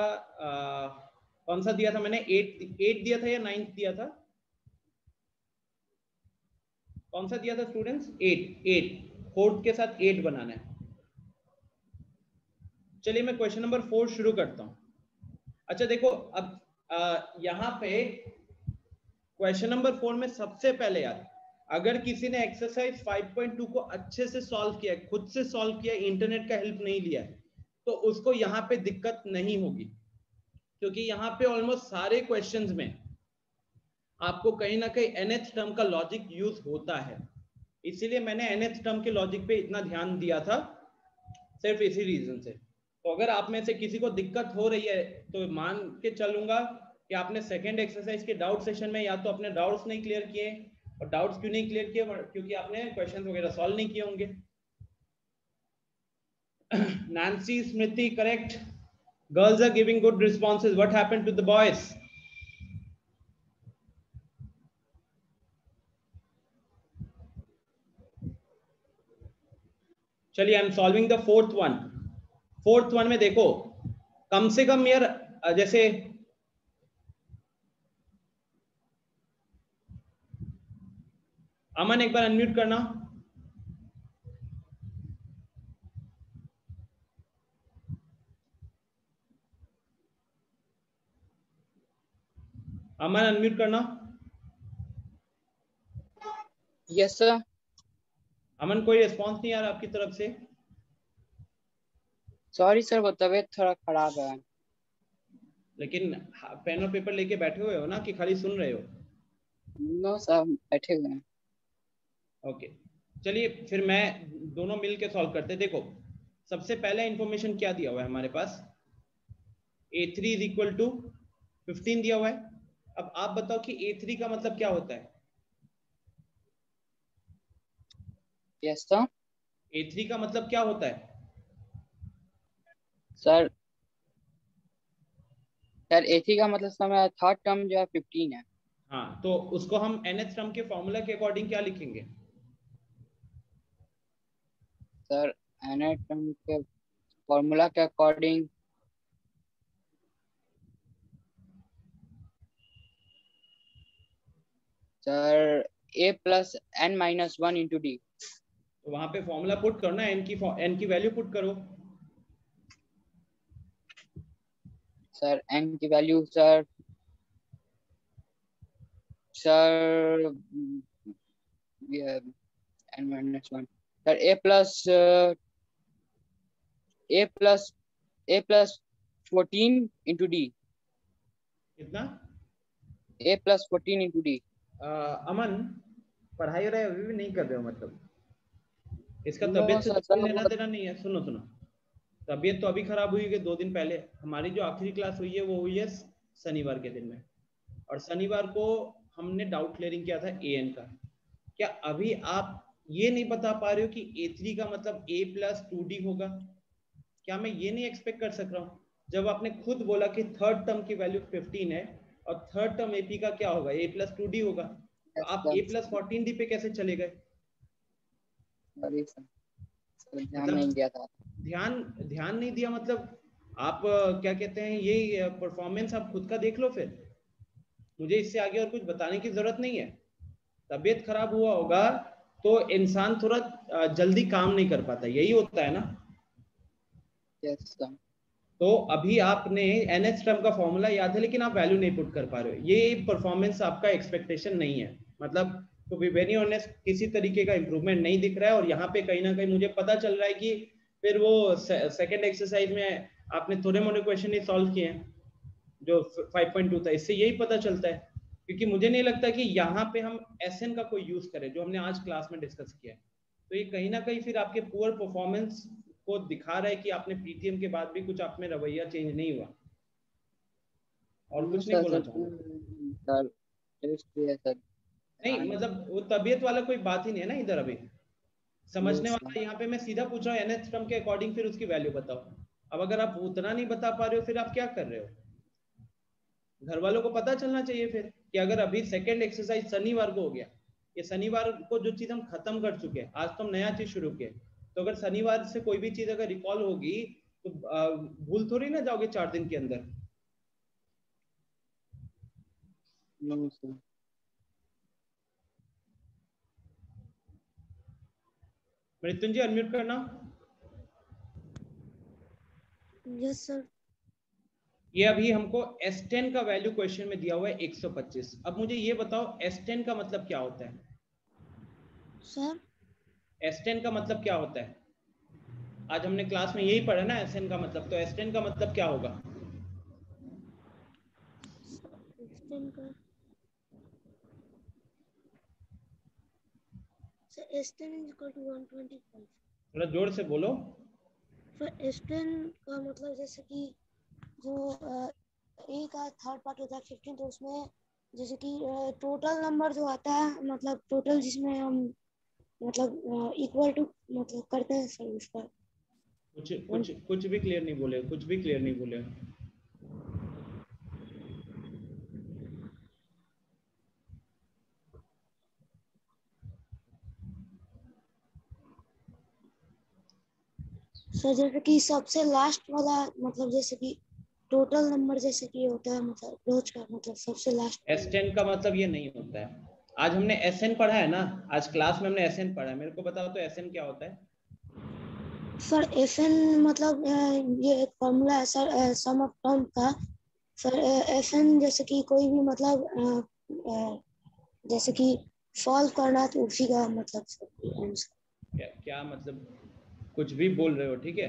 कौन सा दिया था मैंने? 8 दिया था या 9 दिया था? कौन सा दिया था स्टूडेंट्स? 8। फोर्थ के साथ 8 बनाना है। चलिए मैं क्वेश्चन नंबर 4 शुरू करता हूं। अच्छा देखो, अब यहां पे क्वेश्चन नंबर 4 में सबसे पहले यार, अगर किसी ने एक्सरसाइज 5.2 को अच्छे से सॉल्व किया, खुद से सॉल्व किया, इंटरनेट का हेल्प नहीं लिया है, तो उसको यहाँ पे दिक्कत नहीं होगी, क्योंकि यहाँ पे ऑलमोस्ट सारे क्वेश्चंस में आपको कहीं ना कहीं nth टर्म का लॉजिक यूज होता है। इसीलिए मैंने nth टर्म के लॉजिक पे इतना ध्यान दिया था, सिर्फ इसी रीजन से। तो अगर आप में से किसी को दिक्कत हो रही है तो मान के चलूंगा कि आपने सेकंड एक्सरसाइज के डाउट सेशन में या तो अपने डाउट्स नहीं क्लियर किए, और डाउट्स क्यों नहीं क्लियर किए? क्योंकि आपने क्वेश्चंस वगैरह सॉल्व नहीं किए होंगे। Nancy, Smriti, correct. Girls are giving good responses. What happened to the boys? चलिए, I am solving the fourth one. Fourth one में देखो, कम से कम यार, जैसे अमन एक बार अनम्यूट करना। अमन अनम्यूट करना। Yes sir. अमन कोई रिस्पांस नहीं आ रहा आपकी तरफ से। सॉरी सर, वो तबीयत थोड़ा खराब है। लेकिन पेन और पेपर लेके बैठे हुए हो ना, कि खाली सुन रहे हो? नो सर, बैठे हुए हैं। ओके, चलिए फिर मैं दोनों मिल के सॉल्व करते। देखो, सबसे पहले इंफॉर्मेशन क्या दिया हुआ है हमारे पास? A3 इज इक्वल टू 15 दिया हुआ है। अब आप बताओ कि A3 का मतलब क्या होता है? Yes sir. A3 का मतलब क्या होता है? सर सर A3 का मतलब सर मेरा थर्ड टर्म जो है 15 है। हाँ, तो उसको हम nth टर्म के फॉर्मूला के अकॉर्डिंग क्या लिखेंगे? सर nth टर्म के फॉर्मूला के according sir A plus n minus 1 into D. तो वहां पे फॉर्मूला पुट करो ना, n की वैल्यू पुट करो। सर n की value sir n minus 1 sir A plus 14 into D. कितना? A plus 14 into D. Aman, पढ़ाई वढ़ाई अभी भी नहीं कर रहे हो मतलब? इसका नो तबीयत से सर तो कोई सर लेना देना नहीं है। सुनो सुनो, तबीयत तो अभी खराब हुई है 2 दिन पहले। हमारी जो आखिरी क्लास हुई है वो हुई है शनिवार के दिन में, और शनिवार को हमने डाउट क्लियरिंग किया था an का। क्या अभी आप ये नहीं बता पा रहे हो कि A3 का मतलब A प्लस 2D होगा? क्या मैं ये नहीं एक्सपेक्ट कर सक रहा हूँ? जब आपने खुद बोला कि थर्ड टर्म की वैल्यू 15 है, और थर्ड टर्म AP का क्या होगा? A प्लस 2D होगा। तो आप A प्लस 14D पे कैसे चले गए? सॉरी सर, ध्यान नहीं मतलब दिया था। ध्यान नहीं दिया मतलब? आप क्या कहते हैं, ये परफॉर्मेंस आप खुद का देख लो फिर। मुझे इससे आगे और कुछ बताने की जरूरत नहीं है। तबीयत खराब हुआ होगा तो इंसान थोड़ा जल्दी काम नहीं कर पाता, यही होता है ना। Yes sir. तो अभी आपने NH टर्म का फॉर्मूला याद है लेकिन आप वैल्यू नहीं पुट कर पा रहे हो, ये परफॉर्मेंस आपका एक्सपेक्टेशन नहीं है। मतलब टू बी वेरी ऑनेस्ट किसी तरीके का इंप्रूवमेंट नहीं दिख रहा है। और यहाँ पे कहीं ना कहीं मुझे पता चल रहा है कि फिर वो सेकेंड एक्सरसाइज में आपने थोड़े मोड़े क्वेश्चन ही सॉल्व किए हैं जो 5.2 था, इससे यही पता चलता है। क्योंकि मुझे नहीं लगता कि यहाँ पे हम SN का कोई यूज करें जो हमने आज क्लास में डिस्कस किया है। तो ये कहीं ना कहीं फिर आपके पुअर परफॉर्मेंस को दिखा रहा है कि आपने PTM के बाद भी कुछ आप में रवैया चेंज नहीं हुआ। और कुछ नहीं बोलना चाहूंगा सर टेस्ट भी है सर। नहीं, मतलब वो तबीयत वाला कोई बात ही नहीं है ना इधर अभी, समझने यस वाला। यहाँ पे मैं सीधा पूछ रहा हूँ NH टर्म के अकॉर्डिंग फिर उसकी वैल्यू बताओ। अब अगर आप उतना नहीं बता पा रहे हो फिर आप क्या कर रहे हो? घर वालों को पता चलना चाहिए फिर कि अगर अभी सेकेंड एक्सरसाइज शनिवार को हो गया, ये शनिवार को जो चीज हम खत्म कर चुके हैं, आज तो हम नया चीज शुरू किए, तो अगर शनिवार से कोई भी चीज अगर रिकॉल होगी तो भूल थोड़ी ना जाओगे 4 दिन के अंदर। No sir. मृत्युंजय अनम्यूट करना। Yes sir. ये अभी हमको S10 का वैल्यू क्वेश्चन में दिया हुआ है 125। अब मुझे ये बताओ S10 का मतलब क्या होता है? सर S10 का मतलब क्या होता है? आज हमने क्लास में यही पढ़ा ना SN का मतलब, तो S10 का मतलब क्या होगा? S10 का sir S10 is equal to 125। थोड़ा जोर से बोलो। सर S10 का मतलब जैसे कि जो A का थर्ड पार्ट होता है 15, तो उसमें जैसे कि टोटल नंबर जो आता है, मतलब टोटल जिसमें हम मतलब इक्वल टू मतलब करते हैं सर उसका। कुछ भी क्लियर नहीं बोले, कुछ भी क्लियर नहीं बोले। सर जैसे कि सबसे लास्ट वाला मतलब जैसे कि टोटल नंबर जैसे कि होता है, मतलब रोज का मतलब सबसे लास्ट। S10 का मतलब ये नहीं होता है। आज हमने SN पढ़ा है ना, आज क्लास में हमने SN पढ़ा है। मेरे को बताओ तो SN क्या होता है? सर FN मतलब ये एक फॉर्मूला है सर सम ऑफ टर्म का। सर FN जैसे कि कोई भी मतलब जैसे कि सॉल्व करना तो उसी का मतलब आंसर। क्या मतलब कुछ भी बोल रहे हो, ठीक है।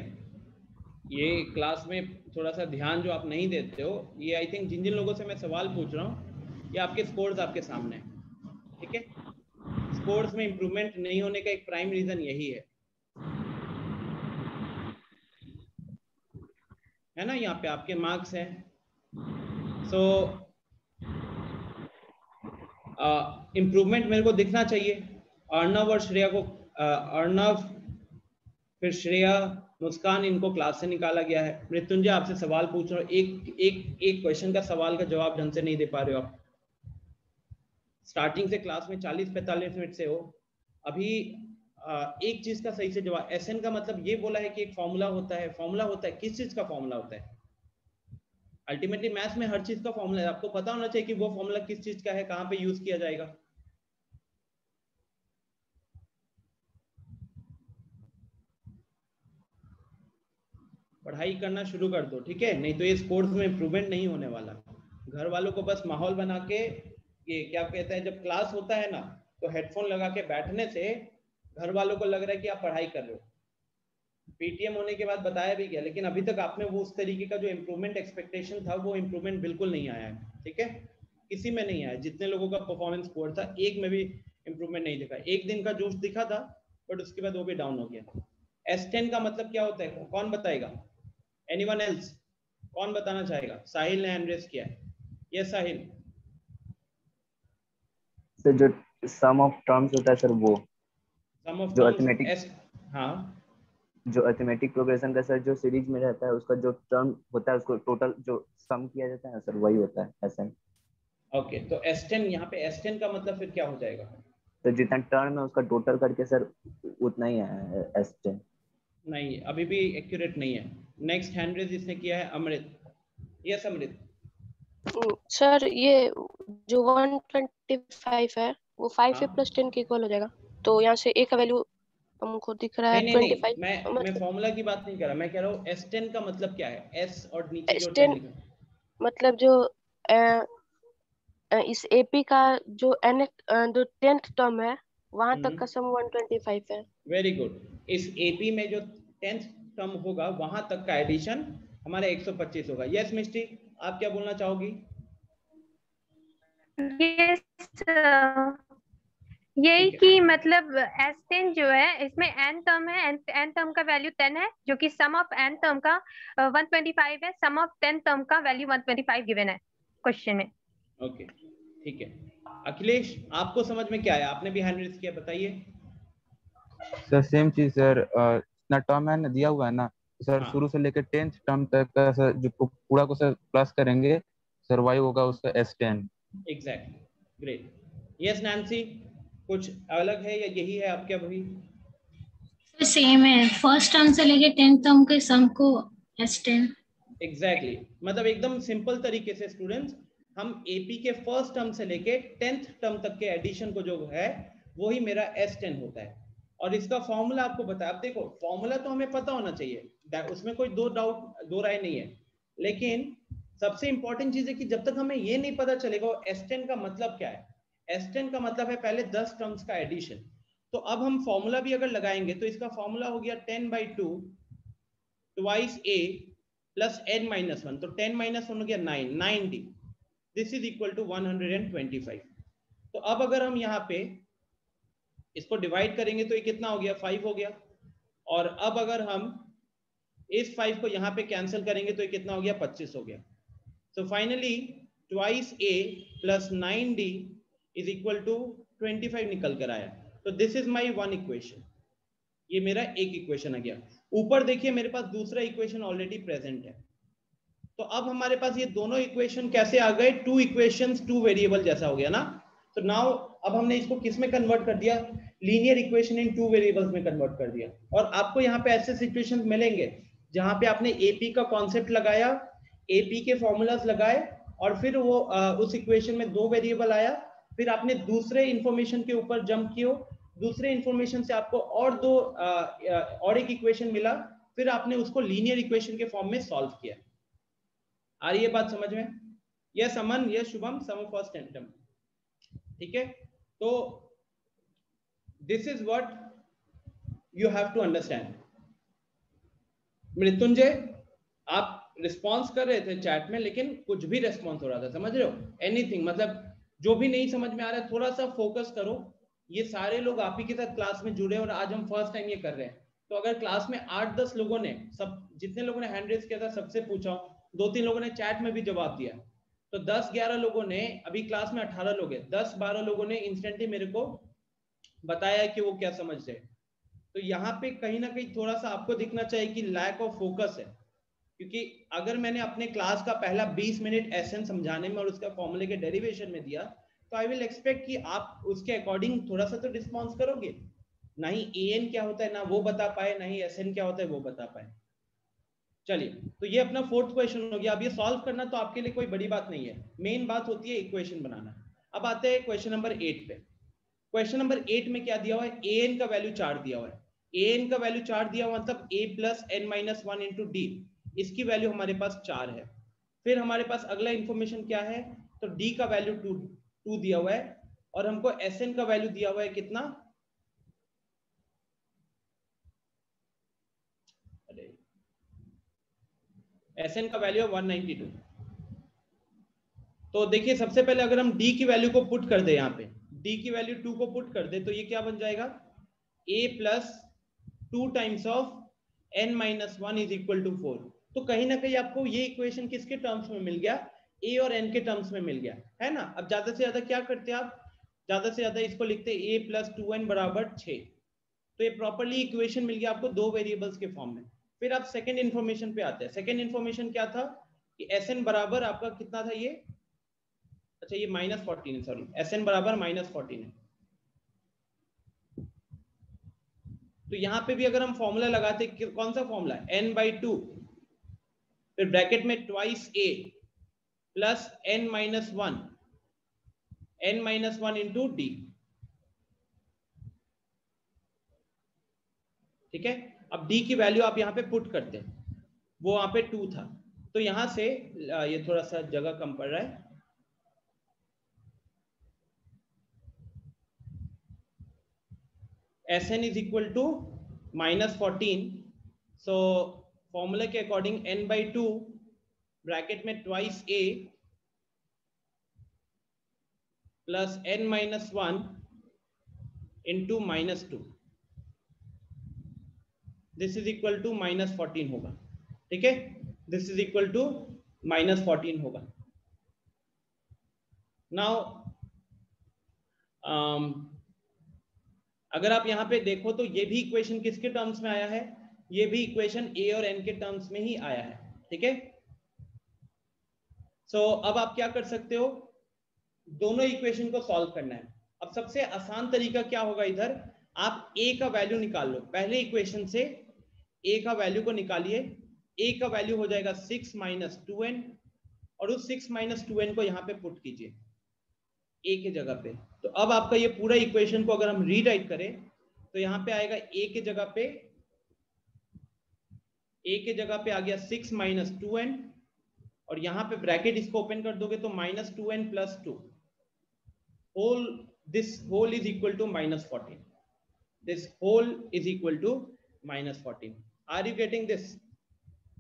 ये क्लास में थोड़ा सा ध्यान जो आप नहीं देते हो, ये आई थिंक जिन जिन लोगों से मैं सवाल पूछ रहा हूँ, ये आपके स्कोर्स आपके सामने हैं, ठीक है। स्कोर्स में इंप्रूवमेंट नहीं होने का एक प्राइम रीजन यही है ना। यहाँ पे आपके मार्क्स हैं। सो इम्प्रूवमेंट मेरे को दिखना चाहिए। अर्णव और श्रेया को अर्णव, फिर श्रेया, मुस्कान, इनको क्लास से निकाला गया है। मृत्युंजय आपसे सवाल पूछ रहा हूँ, एक क्वेश्चन का सवाल का जवाब ढंग से नहीं दे पा रहे हो आप। स्टार्टिंग से क्लास में 40-45 मिनट से हो, अभी एक चीज का सही से जवाब। SN का मतलब ये बोला है कि एक फॉर्मूला होता है। फॉर्मूला होता है किस चीज का फॉर्मूला होता है? अल्टीमेटली मैथ्स में हर चीज का फॉर्मूला है, आपको पता होना चाहिए कि वो फॉर्मूला किस चीज का है, कहाँ पे यूज किया जाएगा। पढ़ाई करना शुरू कर दो, ठीक है, नहीं तो ये स्पोर्ट्स में इंप्रूवमेंट नहीं होने वाला। घर वालों को बस माहौल बना के, ये क्या कहते हैं, जब क्लास होता है ना तो हेडफोन लगा के बैठने से घर वालों को लग रहा है कि आप पढ़ाई कर रहे हो। PTM होने के बाद बताया भी गया, लेकिन अभी तक आपने वो उस तरीके का जो इम्प्रूवमेंट एक्सपेक्टेशन था वो इम्प्रूवमेंट बिल्कुल नहीं आया है, ठीक है। किसी में नहीं आया, जितने लोगों का परफॉर्मेंस स्कोर था एक में भी इम्प्रूवमेंट नहीं दिखा। एक दिन का जोश दिखा था बट उसके बाद वो भी डाउन हो गया। S10 का मतलब क्या होता है, कौन बताएगा? Anyone else? कौन बताना चाहेगा? साहिल ने हैंड रेज किया है। यस साहिल। सर जो सम ऑफ टर्म्स होता है सर, वो सम ऑफ जो टर्म्स अरिथमेटिक, हाँ, जो अरिथमेटिक प्रोग्रेशन का सर जो सीरीज में रहता है उसका जो टर्म होता है उसको टोटल जो सम किया जाता है ना सर, वही होता है SN। ओके, तो S10 यहाँ पे S10 का मतलब फिर क्या हो जाएगा? तो जितना टर्म है उसका टोटल करके सर उतना ही है S10। नहीं, अभी भी एक्यूरेट नहीं है। नेक्स्ट हैंड रेज इसने किया है अमृत। यस अमृत। सर ये जो 125 है वो 5 हाँ। प्लस 10 के इक्वल हो जाएगा। तो यहाँ से a का वैल्यू हमको दिख रहा है नहीं 25। मैं फॉर्मूला की बात नहीं कर रहा, मैं कह रहा हूँ S10 का मतलब क्या है, S और नीचे जो 10 S10 लिखा है। मतलब जो इस AP का जो जो 10th टर्म है वहां तक का सम 125 है। Very good. इस AP में जो 10th टर्म होगा वहां तक का एडिशन हमारा 125 होगा। यस मिस्टी, आप क्या बोलना चाहोगी? यही ठीक है। कि मतलब S10 जो है इसमें n टर्म है, n टर्म का वैल्यू 10 है, जो कि सम ऑफ n टर्म का 125 है, सम ऑफ 10 टर्म का वैल्यू 125 गिवन है क्वेश्चन में। ओके ठीक है। अखिलेश, आपको समझ में क्या आया? आपने भी हैंड रेज किया, बताइए। सर सेम चीज सर, इतना टर्म है ना दिया हुआ है ना सर, हाँ शुरू से लेकर 10th टर्म तक का सर जो पूरा को सर प्लस करेंगे सर वाई होगा उसका S10। Exactly, great. Yes Nancy, कुछ अलग है या यही है आपके अभी? सेम है, फर्स्ट टर्म से लेके 10th टर्म के सम को S10। एग्जैक्टली, मतलब एकदम सिंपल तरीके से स्टूडेंट्स, हम AP के फर्स्ट टर्म से लेके 10th टर्म तक के एडिशन को जो है वही मेरा S10 होता है। और इसका फॉर्मूला आपको बताया। अब देखो, फॉर्मूला तो हमें पता होना चाहिए, उसमें कोई दो राय नहीं है, लेकिन सबसे इंपॉर्टेंट चीज है कि जब तक हमें ये नहीं पता चलेगा S10 का मतलब क्या है। S10 का मतलब है पहले 10 टर्म्स का एडिशन। तो अब हम फॉर्मूला भी अगर लगाएंगे तो इसका फॉर्मूला हो गया 10/2 ट्वाइस A प्लस n-1, तो 10-1 हो गया 9d, this is equal to 125। तो अब अगर हम यहाँ पे इसको डिवाइड करेंगे तो ये कितना हो गया, 5 हो गया। और अब अगर हम इस 5 को यहाँ पे कैंसिल करेंगे तो ये कितना हो गया, 25 हो गया। So finally twice A plus 9d is equal to 25 निकल कर आया। तो this is my one equation, ये मेरा एक इक्वेशन आ गया। ऊपर देखिए मेरे पास दूसरा इक्वेशन ऑलरेडी प्रेजेंट है। तो अब हमारे पास ये दोनों इक्वेशन कैसे आ गए, टू इक्वेशंस टू वेरिएबल जैसा हो गया ना। तो नाउ अब हमने इसको किस में कन्वर्ट कर दिया, linear equation in two variables में कन्वर्ट कर दिया। और आपको यहाँ पे ऐसे सिचुएशंस मिलेंगे जहां पे आपने AP का कॉन्सेप्ट लगाया, AP के फॉर्मूलाज लगाए, और फिर वो उस इक्वेशन में दो वेरिएबल आया, फिर आपने दूसरे इंफॉर्मेशन के ऊपर जंप किया, दूसरे इंफॉर्मेशन से आपको और एक इक्वेशन मिला, फिर आपने उसको लीनियर इक्वेशन के फॉर्म में सॉल्व किया। आ रही है बात समझ में? Yes Aman, yes Shubham, sum first term. ठीक है, तो this is what you have to understand. Mrityunjay, आप रिस्पॉन्स कर रहे थे चैट में, लेकिन कुछ भी रिस्पॉन्स हो रहा था, समझ रहे हो? एनीथिंग, मतलब जो भी नहीं समझ में आ रहा है थोड़ा सा फोकस करो। ये सारे लोग आप ही के साथ क्लास में जुड़े और आज हम फर्स्ट टाइम ये कर रहे हैं। तो अगर क्लास में 8-10 लोगों ने, सब जितने लोगों ने हैंड रेज किया था सबसे पूछा, 2-3 लोगों ने चैट में भी जवाब दिया, तो 10-11 लोगों ने, अभी क्लास में 18 लोग हैं, 10-12 लोगों ने इंस्टेंटली मेरे को बताया कि वो क्या समझ रहे। तो यहाँ पे कहीं ना कहीं थोड़ा सा आपको दिखना चाहिए कि लैक ऑफ फोकस है, क्योंकि अगर मैंने अपने क्लास का पहला 20 मिनट एसेंस समझाने में और उसका फॉर्मूले के डेरिवेशन में दिया, तो आई विल एक्सपेक्ट कि आप उसके अकॉर्डिंग थोड़ा सा तो रिस्पॉन्स करोगे। ना ही AN क्या होता है ना वो बता पाए, ना ही SN क्या होता है वो बता पाए। चलिए, तो ये अपना फोर्थ क्वेश्चन हो गया। अब ये सॉल्व करना तो आपके लिए कोई बड़ी बात नहीं है, मेन बात होती है इक्वेशन बनाना। अब आते हैं क्वेश्चन नंबर 8 पे। क्वेश्चन नंबर 8 में क्या दिया हुआ है, AN का वैल्यू 4 दिया हुआ है। AN का वैल्यू 4 दिया हुआ मतलब A plus n-1 into D, इसकी वैल्यू हमारे पास 4 है। फिर हमारे पास अगला इंफॉर्मेशन क्या है, तो D का वैल्यू 2 दिया हुआ है, और हमको SN का वैल्यू दिया हुआ है कितना, SN का वैल्यू है 192। तो देखिए सबसे पहले अगर हम D की वैल्यू को पुट कर दे, यहाँ पे D की वैल्यू 2 को पुट कर दे, तो ये क्या बन जाएगा, A plus 2 times of n-1 is equal to 4। तो कहीं ना कहीं आपको ये इक्वेशन किसके टर्म्स में मिल गया, A और N के टर्म्स में मिल गया है ना। अब ज्यादा से ज्यादा क्या करते आप, ज्यादा से ज्यादा इसको लिखते A प्लस 2n बराबर 6। तो ये प्रॉपर्ली इक्वेशन मिल गया आपको दो वेरिएबल्स के फॉर्म में। फिर आप सेकंड इन्फॉर्मेशन पे आते हैं। सेकंड इन्फॉर्मेशन क्या था कि SN बराबर आपका कितना था, ये अच्छा ये -14 है, सॉरी, SN बराबर -14 है। तो यहाँ पे भी अगर हम फॉर्मूला लगाते, कौन सा फॉर्मूला, n/2, फिर ब्रैकेट में twice A plus n-1 into D। ठीक है। अब डी की वैल्यू आप यहाँ पे पुट करते हैं, वो वहां पे 2 था, तो यहां से ये थोड़ा सा जगह कम पड़ रहा है, Sn is equal to -14, so formula के अकॉर्डिंग n/2 ब्रैकेट में twice a plus n-1 into -2, this is equal to -14 होगा, ठीक है, दिस इज इक्वल टू -14 होगा। नाउ अगर आप यहाँ पे देखो तो ये भी इक्वेशन किसके टर्म्स में आया है, ये भी इक्वेशन a और n के टर्म्स में ही आया है, ठीक है। सो अब आप क्या कर सकते हो, दोनों इक्वेशन को सॉल्व करना है। अब सबसे आसान तरीका क्या होगा, इधर आप a का वैल्यू निकाल लो, पहले इक्वेशन से a का वैल्यू को निकालिए, a का वैल्यू हो जाएगा 6 - 2n, और उस 6 - 2n को यहाँ पे पुट कीजिए a के जगह पे। तो अब आपका ये पूरा इक्वेशन को अगर हम रीराइट करें तो यहाँ पे आएगा a के जगह पे आ गया 6 - 2n, और यहाँ पे ब्रैकेट इसको ओपन कर दोगे तो -2n + 2 whole, this whole is equal to -14, दिस whole is equal to -14। Are you getting this?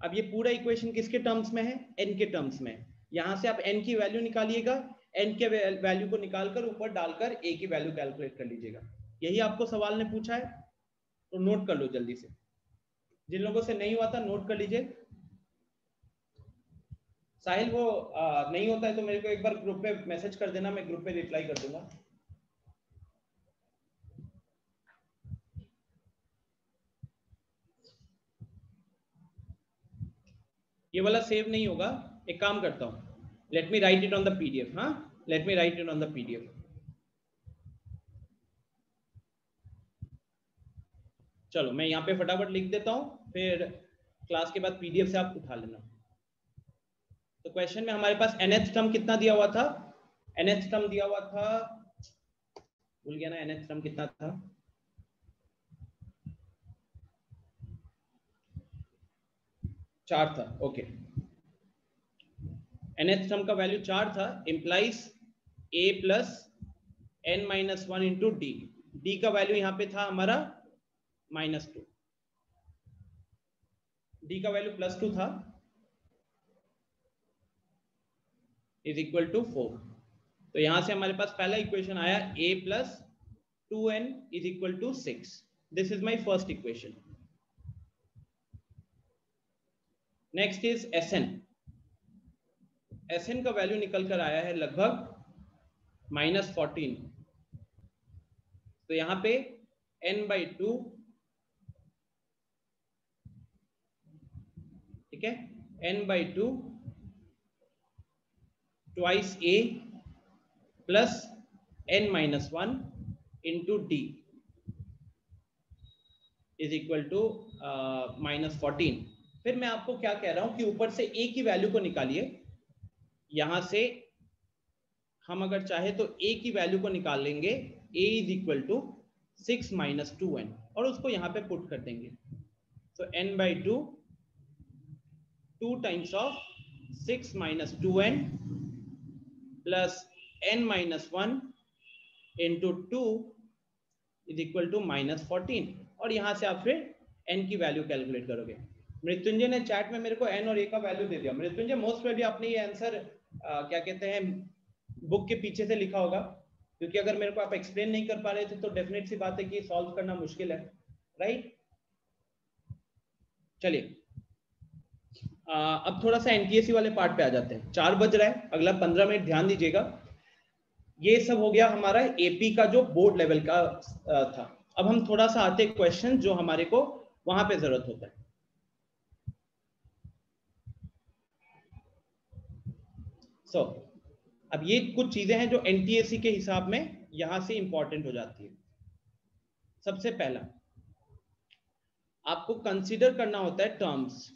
अब ये पूरा इक्वेशन किसके टर्म्स में है, n के टर्म्स में। यहां से आप n की वैल्यू निकालिएगा, n के वैल्यू को निकालकर ऊपर डालकर a की वैल्यू कैलकुलेट कर लीजिएगा। यही आपको सवाल ने पूछा है, तो नोट कर लो जल्दी से, जिन लोगों से नहीं हुआ था नोट कर लीजिए। साहिल वो नहीं होता है तो मेरे को एक बार ग्रुप पे मैसेज कर देना, मैं ग्रुप पे रिप्लाई कर दूंगा। ये वाला सेव नहीं होगा, एक काम करता हूँ, let me write it on the PDF. हाँ, let me write it on the PDF. चलो मैं यहाँ पे फटाफट लिख देता हूँ, फिर क्लास के बाद पीडीएफ से आप उठा लेना। तो क्वेश्चन में हमारे पास nth टर्म कितना दिया हुआ था, nth टर्म दिया हुआ था, भूल गया ना, nth टर्म कितना था, चार था, ओके। nth टर्म का वैल्यू 4 था, implies a plus n-1 into D, D का वैल्यू यहाँ पे था हमारा -2, डी का वैल्यू +2 था, इज इक्वल टू 4। तो यहां से हमारे पास पहला इक्वेशन आया a plus 2n is equal to 6, this is my first equation. Next is Sn, Sn का वैल्यू निकल कर आया है लगभग -14, तो यहां पे n/2, ठीक है, n/2 twice a plus n-1 into D is equal to -14। फिर मैं आपको क्या कह रहा हूं कि ऊपर से a की वैल्यू को निकालिए, यहां से हम अगर चाहे तो a की वैल्यू को निकाल लेंगे, a is equal to 6 - 2n, और उसको यहां पे पुट कर देंगे। तो n/2 2 times of 6 - 2n plus n-1 into 2 is equal to -14, और यहां से आप फिर n की वैल्यू कैलकुलेट करोगे। मृत्युंजय ने चैट में मेरे को n और a का वैल्यू दे दिया। मृत्युंजय मोस्ट प्रोबेबली आपने ये आंसर क्या कहते हैं बुक के पीछे से लिखा होगा, क्योंकि अगर मेरे को आप एक्सप्लेन नहीं कर पा रहे थे तो डेफिनेट सी बात है कि सॉल्व करना मुश्किल है, राइट। चलिए अब थोड़ा सा एनटीएससी वाले पार्ट पे आ जाते हैं। 4 बज रहा है, अगला 15 मिनट ध्यान दीजिएगा। ये सब हो गया हमारा एपी का जो बोर्ड लेवल का था। अब हम थोड़ा सा आते हैं क्वेश्चन जो हमारे को वहां पे जरूरत होता है। अब ये कुछ चीजें हैं जो एनटीएससी के हिसाब में यहां से इंपॉर्टेंट हो जाती है। सबसे पहला आपको कंसीडर करना होता है टर्म्स।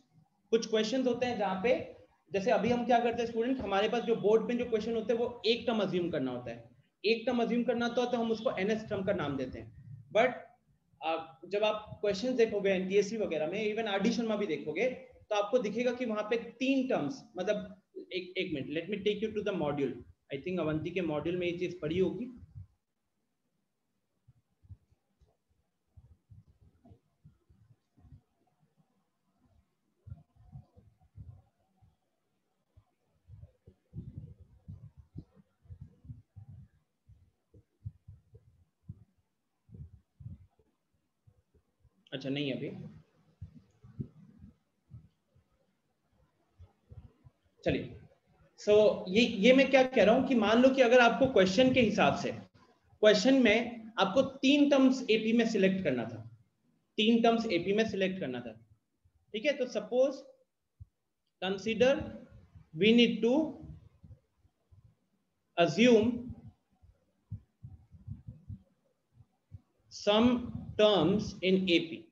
कुछ क्वेश्चंस होते हैं जहां पे, जैसे अभी हम क्या करते हैं स्टूडेंट, हमारे पास जो बोर्ड पे जो क्वेश्चन होते हैं वो एक टर्म अज्यूम करना होता है। एक टर्म अज्यूम करना तो हम उसको nth टर्म का नाम देते हैं, बट जब आप क्वेश्चन देखोगे एनटीएससी वगैरह में, इवन एडिशन में भी देखोगे, तो आपको दिखेगा कि वहां पे 3 टर्म्स, मतलब एक minute, let me take you to the module. I think Avanti के मॉड्यूल में ये चीज पढ़ी होगी। अच्छा नहीं अभी, चलिए। ये मैं क्या कह रहा हूं कि मान लो कि अगर आपको क्वेश्चन के हिसाब से, क्वेश्चन में आपको 3 टर्म्स एपी में सिलेक्ट करना था, 3 टर्म्स एपी में सिलेक्ट करना था, ठीक है। तो suppose consider we need to assume some terms in AP।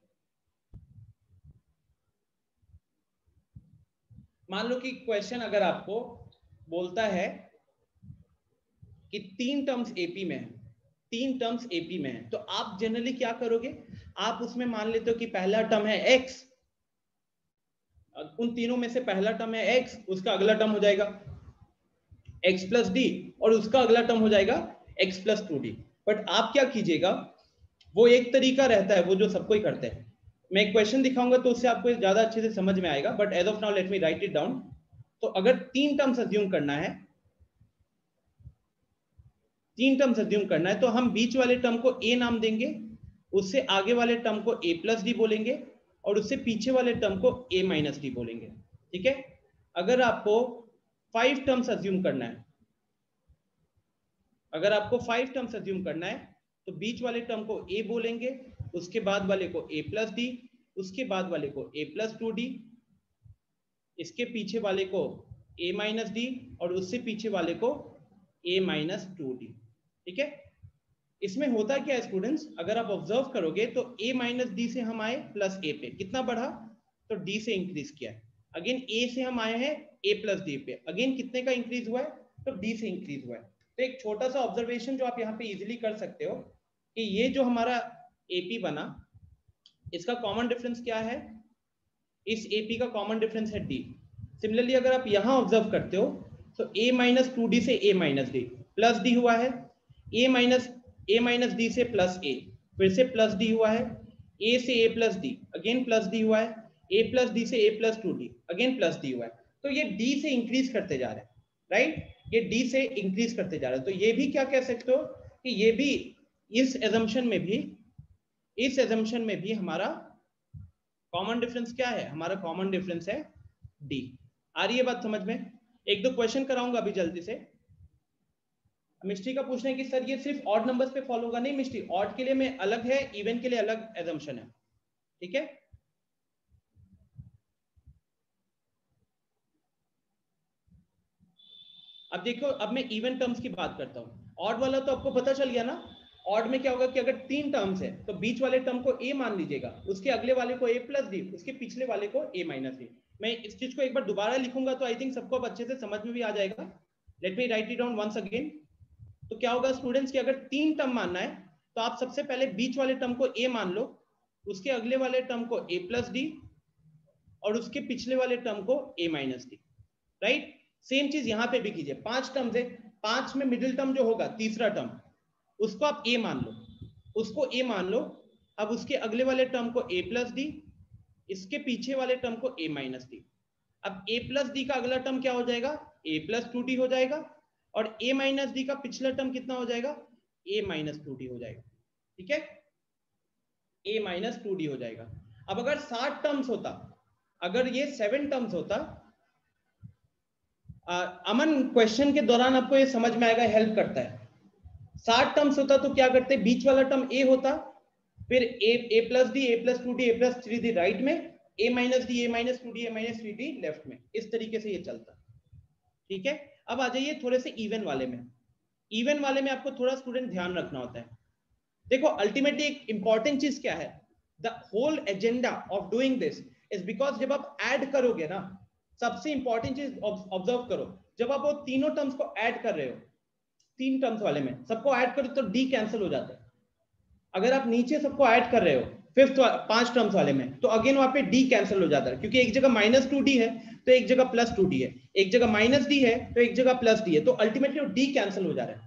मान लो कि क्वेश्चन अगर आपको बोलता है कि 3 टर्म्स एपी में है, 3 टर्म्स एपी में है, तो आप जनरली क्या करोगे, आप उसमें मान लेते हो कि पहला टर्म है x, उन तीनों में से पहला टर्म है x, उसका अगला टर्म हो जाएगा x प्लस डी, और उसका अगला टर्म हो जाएगा x प्लस 2d। बट आप क्या कीजिएगा, वो एक तरीका रहता है वो जो सबको ही करते हैं, मैं क्वेश्चन दिखाऊंगा तो उससे आपको ज्यादा अच्छे से समझ में आएगा, but as of now let me write it down. तो अगर 3 टर्म्स अज्यूम करना है, 3 टर्म्स अज्यूम करना है, तो हम बीच वाले टर्म को a नाम देंगे, उससे आगे वाले टर्म को a प्लस डी बोलेंगे, और उससे पीछे वाले टर्म को a माइनस डी बोलेंगे, ठीक है। अगर आपको 5 टर्म्स अज्यूम करना है, अगर आपको 5 टर्म्स अज्यूम करना है, तो बीच वाले टर्म को a बोलेंगे, उसके बाद वाले को a प्लस डी, उसके बाद वाले को a प्लस 2d, इसके पीछे वाले को a माइनस डी, और उससे पीछे वाले को a माइनस 2d, ठीक है। इसमें होता क्या है स्टूडेंट्स, अगर आप ऑब्जर्व करोगे तो a माइनस डी से हम आए प्लस a पे, कितना बढ़ा, तो d से इंक्रीज किया। अगेन a से हम आए हैं a प्लस डी पे, अगेन कितने का इंक्रीज हुआ है, तो d से इंक्रीज हुआ है। तो एक छोटा सा ऑब्जर्वेशन जो आप यहाँ पे इजीली कर सकते हो कि ये जो हमारा AP बना, इसका कॉमन डिफरेंस क्या है, इस AP का कॉमन डिफरेंस है D। सिमिलरली अगर आप यहाँ ऑब्जर्व करते हो तो a माइनस 2d से a minus D plus D हुआ है, a माइनस डी से प्लस a, फिर से प्लस डी हुआ है, a से a plus D, again plus D हुआ है, a प्लस डी से a plus 2d, again plus D हुआ है। तो ये d से इंक्रीज करते जा रहे हैं, राइट, ये d से इंक्रीज करते जा रहे हैं। तो ये भी क्या कह सकते हो कि ये भी इस एजम्पशन में भी हमारा कॉमन डिफरेंस क्या है, हमारा कॉमन डिफरेंस है d। आ रही है बात समझ में? एक दो क्वेश्चन कराऊंगा अभी जल्दी से। मिस्ट्री का पूछना है कि सर ये सिर्फ ऑड नंबर्स पे फॉलो होगा, नहीं मिस्ट्री, ऑड के लिए में अलग है, इवन के लिए अलग एजम्पशन है, ठीक है। अब देखो, अब मैं इवन टर्म्स की बात करता हूं। ऑड वाला तो आपको पता चल गया ना, ऑड में क्या होगा कि अगर 3 टर्म्स है तो बीच वाले टर्म को a मान लीजिएगा, उसके अगले वाले को a प्लस डी, उसके पिछले वाले को a माइनस डी। मैं इस चीज को एक बार दोबारा लिखूंगा तो आई थिंक सबको अब अच्छे से समझ में भी आ जाएगा। Let me write it down once again. तो क्या होगा स्टूडेंट्स कि अगर 3 टर्म मानना है तो आप सबसे पहले बीच वाले टर्म को a मान लो, उसके अगले वाले टर्म को a प्लस डी, और उसके पिछले वाले टर्म को a minus D, right. Same चीज यहां पे भी कीजिए। 5 टर्म्स है, 5 में मिडिल टर्म जो होगा तीसरा टर्म, उसको आप a मान लो, उसको a मान लो। अब उसके अगले वाले टर्म को a प्लस डी, इसके पीछे वाले टर्म को a माइनस डी। अब a प्लस डी का अगला टर्म क्या हो जाएगा, a प्लस 2d हो जाएगा, और a माइनस डी का पिछला टर्म कितना हो जाएगा, a माइनस 2d हो जाएगा, ठीक है, a माइनस 2d हो जाएगा। अब अगर 7 टर्म्स होता, अगर ये 7 टर्म्स होता, अमन क्वेश्चन के दौरान आपको ये समझ में आएगा, हेल्प करता है। 7 टर्म्स होता तो क्या करते, बीच वाला टर्म a होता, फिर a plus D, a plus 2d, a plus 3d right में, a minus D, a minus 2d, a minus 3d left में, इस तरीके से ये चलता, ठीक है। अब आ जाइए थोड़े से इवन वाले में। इवन वाले में आपको थोड़ा स्टूडेंट ध्यान रखना होता है। देखो अल्टीमेटली एक इंपॉर्टेंट चीज क्या है, the whole agenda of doing this is because जब आप ऐड करोगे ना, सबसे इंपॉर्टेंट चीज ऑब्जर्व करो, जब आप वो तीनों टर्म्स को ऐड कर रहे हो, 3 टर्म्स वाले में सबको ऐड करो तो d कैंसिल हो जाता है। अगर आप नीचे सबको ऐड कर रहे हो फिफ्थ 5 टर्म्स वाले में, तो अगेन वहां पे डी कैंसिल हो जाता है, क्योंकि एक जगह -2d है तो एक जगह +2d है, एक जगह -d है तो एक जगह +d है, तो अल्टीमेटली डी कैंसिल हो जा रहा है।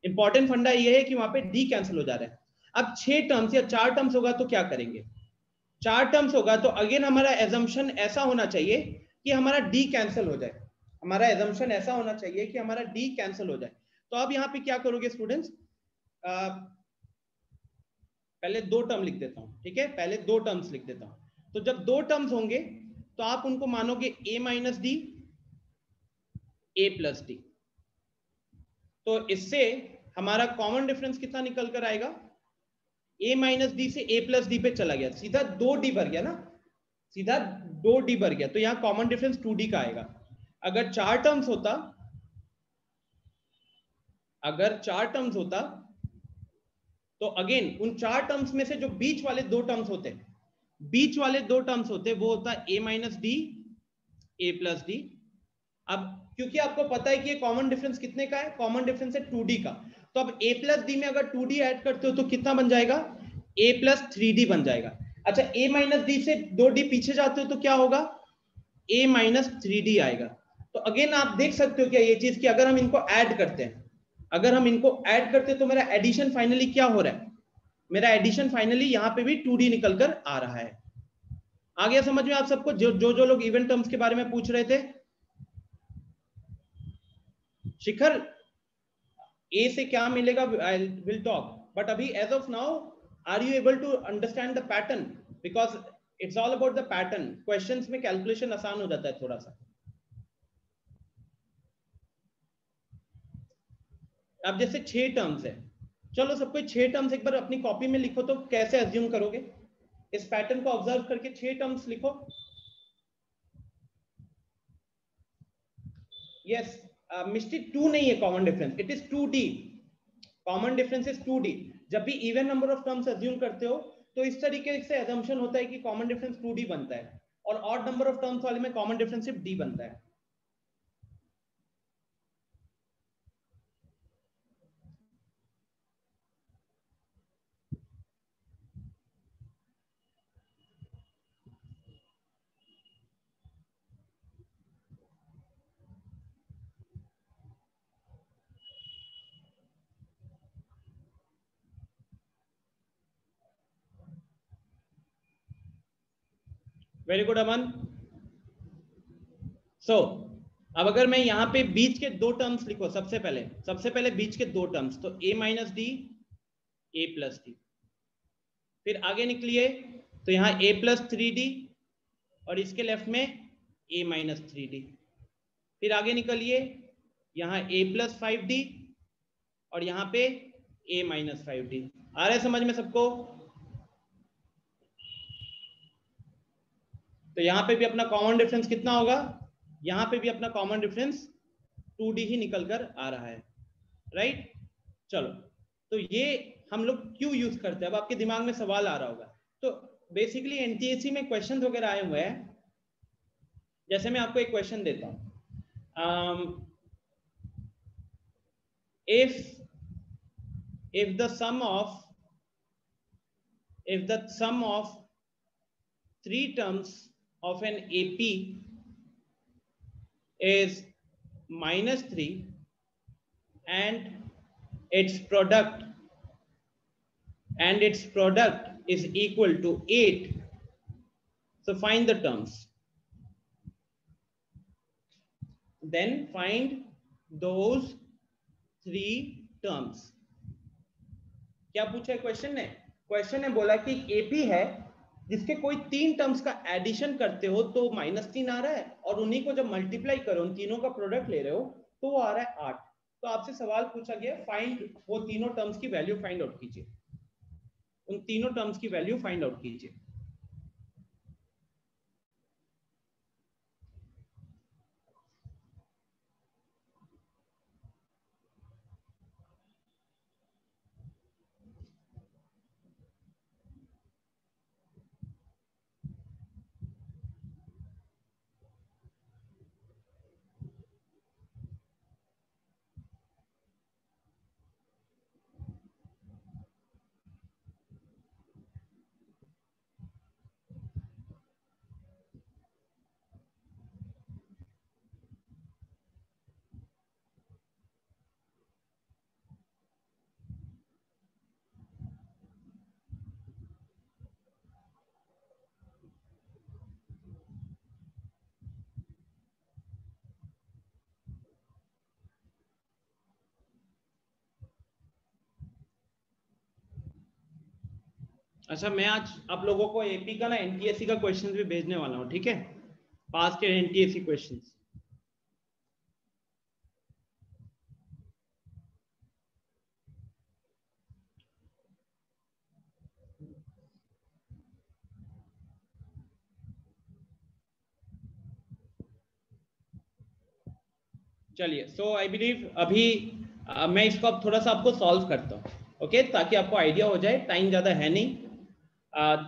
इंपॉर्टेंट फंडा ये है कि वहां पे डी कैंसिल हो जा रहा है। अब 6 टर्म्स या 4 टर्म्स होगा तो क्या करेंगे? 4 टर्म्स होगा तो अगेन हमारा एजम्पशन ऐसा होना चाहिए कि हमारा डी कैंसिल हो जाए, हमारा एजम्पशन ऐसा होना चाहिए कि हमारा डी कैंसिल हो जाए। तो अब यहाँ पे क्या करोगे स्टूडेंट्स, पहले 2 टर्म लिख देता हूं, ठीक है, पहले 2 टर्म्स लिख देता हूं। तो जब 2 टर्म्स होंगे तो आप उनको मानोगे a - d a + d। तो इससे हमारा कॉमन डिफरेंस कितना निकल कर आएगा? a - d से a + d पे चला गया, सीधा 2d भर गया ना, सीधा 2d भर गया, तो यहाँ कॉमन डिफरेंस 2d का आएगा। अगर 4 टर्म्स होता, अगर 4 टर्म्स होता तो अगेन उन 4 टर्म्स में से जो बीच वाले 2 टर्म्स होते, बीच वाले 2 टर्म्स होते, वो होता a - d a + d। अब क्योंकि आपको पता है कि ये कॉमन डिफरेंस कितने का है, कॉमन डिफरेंस है 2d का, तो अब a + d में अगर 2d ऐड करते हो तो कितना बन जाएगा? a + 3d बन जाएगा। अच्छा, a - d से 2d पीछे जाते हो तो क्या होगा? a - 3d आएगा। तो अगेन आप देख सकते हो क्या ये चीज कि अगर हम इनको ऐड करते हैं, अगर हम इनको ऐड करते हैं तो मेरा एडिशन फाइनली क्या हो रहा है? मेरा एडिशन फाइनली यहां पे भी 2d निकल कर आ रहा है। आ गया समझ में आप सबको? जो लोग इवन टर्म्स के बारे में पूछ रहे थे, शिखर ए से क्या मिलेगा आई विल टॉक, बट अभी as of now are you able to understand the pattern? Because it's all about the pattern, questions में कैलकुलेशन आसान हो जाता है थोड़ा सा। अब जैसे 6 टर्म्स है, चलो सब कोई 6 टर्म्स एक बार अपनी कॉपी में लिखो, तो कैसे अज्यूम करोगे? इस पैटर्न को ऑब्जर्व करके 6 टर्म्स लिखो। यस मिस्टी 2 नहीं है common difference, it is 2d, common difference is 2d। जब भी even number of terms assume करते हो तो इस तरीके से अजम्पशन होता है कि कॉमन डिफरेंस 2d बनता है, और ऑड नंबर ऑफ टर्म्स वाले में कॉमन डिफरेंस सिर्फ d बनता है। वेरी गुड अमन। सो अब अगर मैं यहाँ पे बीच के 2 टर्म्स लिखो, सबसे पहले बीच के 2 टर्म्स, तो a - d a + d, फिर आगे निकलिए तो यहाँ a + 3d और इसके लेफ्ट में a - 3d, फिर आगे निकलिए यहाँ a + 5d और यहाँ पे a - 5d। आ रहा है समझ में सबको? तो यहाँ पे भी अपना कॉमन डिफरेंस कितना होगा? यहाँ पे भी अपना कॉमन डिफरेंस 2d ही निकल कर आ रहा है, राइट? चलो, तो ये हम लोग क्यों यूज करते हैं? अब आपके दिमाग में सवाल आ रहा होगा। तो बेसिकली एनटीएससी में क्वेश्चन वगैरह आए हुए हैं, जैसे मैं आपको एक क्वेश्चन देता हूं, if the sum of 3 terms of an AP is -3 and its product is equal to 8, so find the terms. Then find those 3 terms. क्या पूछा है क्वेश्चन ने? क्वेश्चन ने बोला कि एपी है जिसके कोई 3 टर्म्स का एडिशन करते हो तो -3 आ रहा है, और उन्हीं को जब मल्टीप्लाई करो, उन तीनों का प्रोडक्ट ले रहे हो तो वो आ रहा है 8। तो आपसे सवाल पूछा गया, फाइंड वो तीनों टर्म्स की वैल्यू फाइंड आउट कीजिए, उन तीनों टर्म्स की वैल्यू फाइंड आउट कीजिए। अच्छा, मैं आज आप लोगों को एपी का ना एनटीएससी का क्वेश्चन भी भेजने वाला हूँ, ठीक है, पास्ट एनटीएससी क्वेश्चन। चलिए, सो आई बिलीव अभी मैं इसको अब थोड़ा सा आपको सॉल्व करता हूँ, ओके, ताकि आपको आइडिया हो जाए, टाइम ज्यादा है नहीं।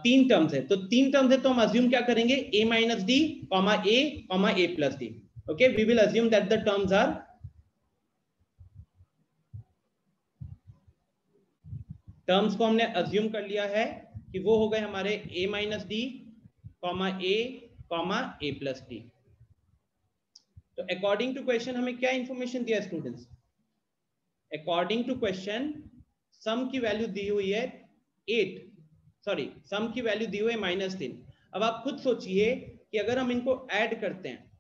तीन टर्म्स है, तो तीन टर्म्स है तो हम अज्यूम क्या करेंगे, a minus D comma A plus D. Okay, we will assume that the terms are, terms को हमने अज्यूम कर लिया है कि वो हो गए हमारे a minus D comma A plus D. तो अकॉर्डिंग टू क्वेश्चन हमें क्या इंफॉर्मेशन दिया स्टूडेंट्स? अकॉर्डिंग टू क्वेश्चन सम की वैल्यू दी हुई है 8, सॉरी सम की वैल्यू दी हुई है -3। अब आप खुद सोचिए कि अगर हम इनको ऐड करते हैं,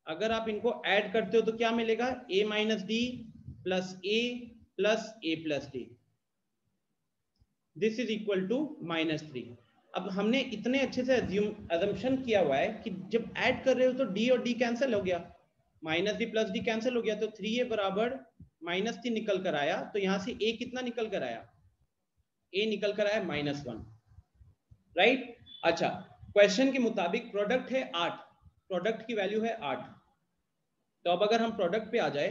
अगर आप इनको ऐड करते हो तो क्या मिलेगा, a minus D plus A plus D, this is equal to -3। अब हमने इतने अच्छे से अजम्पशन किया हुआ है कि जब ऐड कर रहे हो तो d और d कैंसिल हो गया, minus D plus D cancel हो गया, तो 3a बराबर -3 निकल कर आया। तो यहां से a कितना निकल कर आया, a निकल कर आया -1, राइट। अच्छा, क्वेश्चन के मुताबिक प्रोडक्ट है 8, प्रोडक्ट की वैल्यू है 8। तो अब अगर हम प्रोडक्ट पे आ जाए,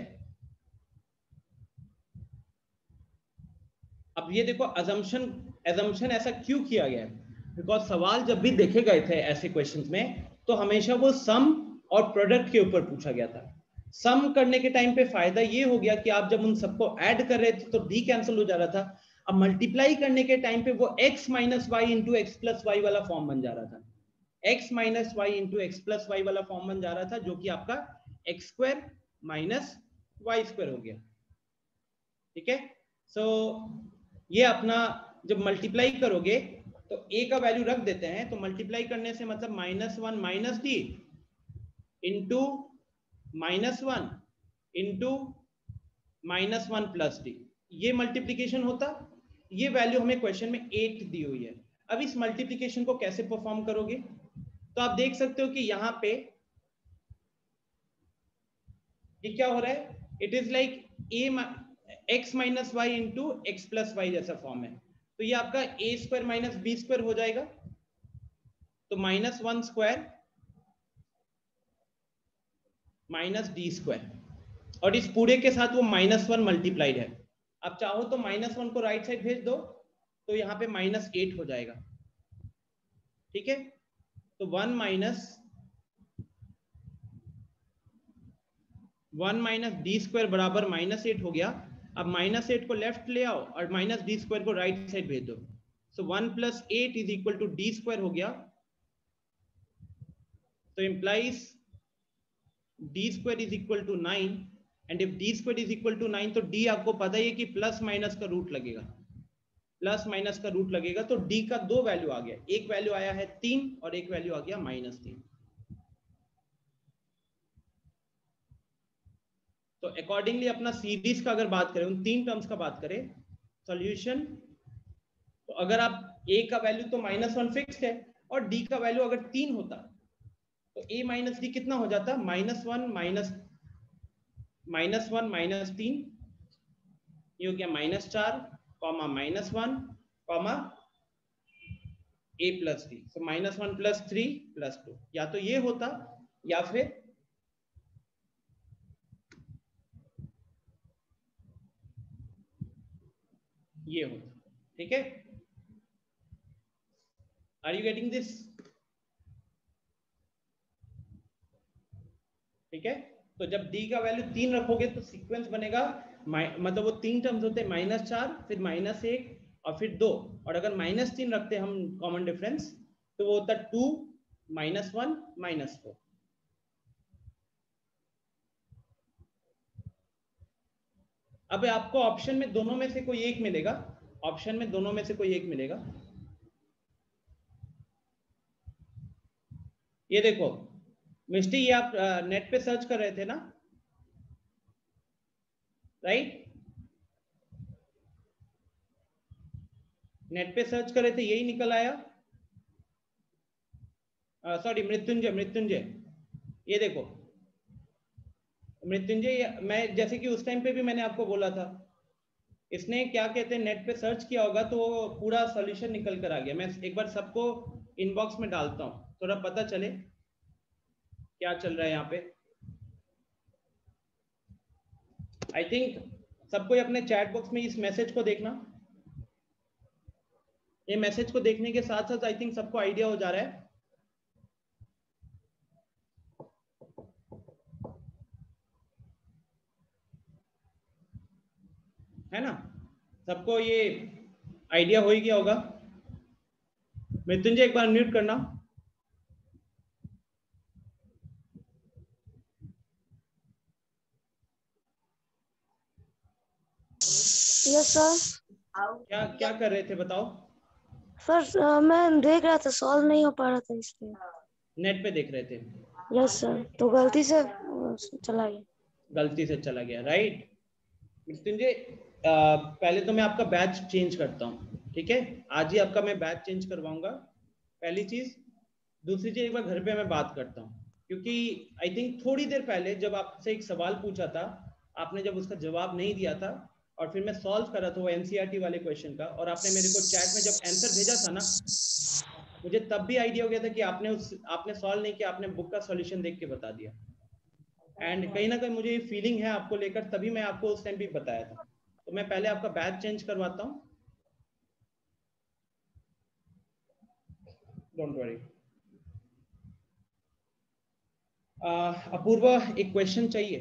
अब ये देखो अजम्पशन ऐसा क्यों किया गया है, बिकॉज सवाल जब भी देखे गए थे ऐसे क्वेश्चंस में तो हमेशा वो सम और प्रोडक्ट के ऊपर पूछा गया था। सम करने के टाइम पे फायदा ये हो गया कि आप जब उन सबको ऐड कर रहे थे तो डी कैंसिल हो जा रहा था। अब मल्टीप्लाई करने के टाइम पे वो x minus Y into X plus Y वाला फॉर्म बन जा रहा था, x minus Y into X plus Y वाला फॉर्म बन जा रहा था, जो कि आपका X square minus Y square हो गया, ठीक है। सो ये अपना जब मल्टीप्लाई करोगे तो a का वैल्यू रख देते हैं, तो मल्टीप्लाई करने से मतलब -1 minus D into -1 into -1 plus D, ये मल्टीप्लीकेशन होता। ये वैल्यू हमें क्वेश्चन में 8 दी हुई है। अब इस मल्टीप्लीकेशन को कैसे परफॉर्म करोगे, तो आप देख सकते हो कि यहाँ पे ये क्या हो रहा है, it is like x minus Y into X plus Y जैसा फॉर्म है। तो ये आपका a square minus B square हो जाएगा, तो -1 स्क्वायर माइनस डी स्क्वायर, और इस पूरे के साथ वो -1 मल्टीप्लाइड है। अब चाहो तो -1 को राइट साइड भेज दो तो यहाँ पे -8 हो जाएगा, ठीक है। तो 1 माइनस डी स्क्वायर बराबर -8 हो गया। अब -8 को लेफ्ट ले आओ और माइनस डी स्क्वायर को राइट साइड भेज दो, so 1 + 8 is equal to D square हो गया। तो implies D square is equal to 9, and if D square is equal to 9 तो डी आपको पता ही है कि प्लस माइनस का रूट लगेगा, प्लस माइनस का रूट लगेगा। तो डी का दो वैल्यू आ गया, एक वैल्यू आया है 3 और एक वैल्यू आ गया -3। तो अकॉर्डिंगली अपना सीरीज का अगर बात करें, उन तीन टर्म्स का बात करें सॉल्यूशन, तो अगर आप a का वैल्यू तो -1 फिक्स्ड है और d का वैल्यू अगर 3 होता तो a माइनस डी कितना हो जाता, -1 -3, ये हो गया -4 comma -1 comma a plus D, सो -1 + 3 + 2, या तो ये होता या फिर ये होता, ठीक है। आर यू गेटिंग दिस, ठीक है। तो जब d का वैल्यू 3 रखोगे तो सीक्वेंस बनेगा, मतलब वो तीन टर्म्स होते हैं -4 फिर -1 और फिर 2, और अगर -3 रखते हैं हम कॉमन डिफरेंस तो वो होता 2 -1 -4। अब आपको ऑप्शन में दोनों में से कोई एक मिलेगा, ऑप्शन में दोनों में से कोई एक मिलेगा। ये देखो मिस्टी, ये आप नेट पे सर्च कर रहे थे ना, राइट? नेट पे सर्च करे थे यही निकल आया। सॉरी मृत्युंजय ये देखो मृत्युंजय, मैं जैसे कि उस टाइम पे भी मैंने आपको बोला था, इसने क्या कहते हैं नेट पे सर्च किया होगा तो पूरा सॉल्यूशन निकल कर आ गया। मैं एक बार सबको इनबॉक्स में डालता हूँ, थोड़ा पता चले क्या चल रहा है यहाँ पे। आई थिंक सबको अपने चैट बॉक्स में इस मैसेज को देखना, ये मैसेज को देखने के साथ साथ आई थिंक सबको आइडिया हो जा रहा है ना, सबको ये आइडिया हो ही गया होगा। मृत्युंजय एक बार म्यूट करना। Yes sir. क्या क्या कर रहे थे बताओ? सर मैं देख रहा था, सॉल्व नहीं हो पा रहा था इसलिए। नेट पे देख रहे थे? यस सर, तो गलती से चला गया। गलती से चला गया, राइट। मृत्युंजय पहले तो मैं आपका बैच चेंज करता हूँ, ठीक है? आज ही आपका मैं बैच चेंज करवाऊंगा, पहली चीज। दूसरी चीज, एक बार घर पे मैं बात करता हूँ, क्योंकि आई थिंक थोड़ी देर पहले जब आपसे एक सवाल पूछा था, आपने जब उसका जवाब नहीं दिया था और फिर मैं सॉल्व कर रहा था वो एनसीईआरटी वाले क्वेश्चन का, और आपने मेरे को चैट में जब आंसर भेजा था ना, मुझे तब भी आइडिया हो गया था कि आपने सॉल्व नहीं किया, आपने बुक का सॉल्यूशन देख के बता दिया। एंड कहीं ना कहीं मुझे ये फीलिंग है आपको लेकर, तभी मैं आपको उस टाइम भी बताया था। तो मैं पहले आपका बैच चेंज करवाता हूँ, डोंट वरी। अपूर्वा एक क्वेश्चन चाहिए।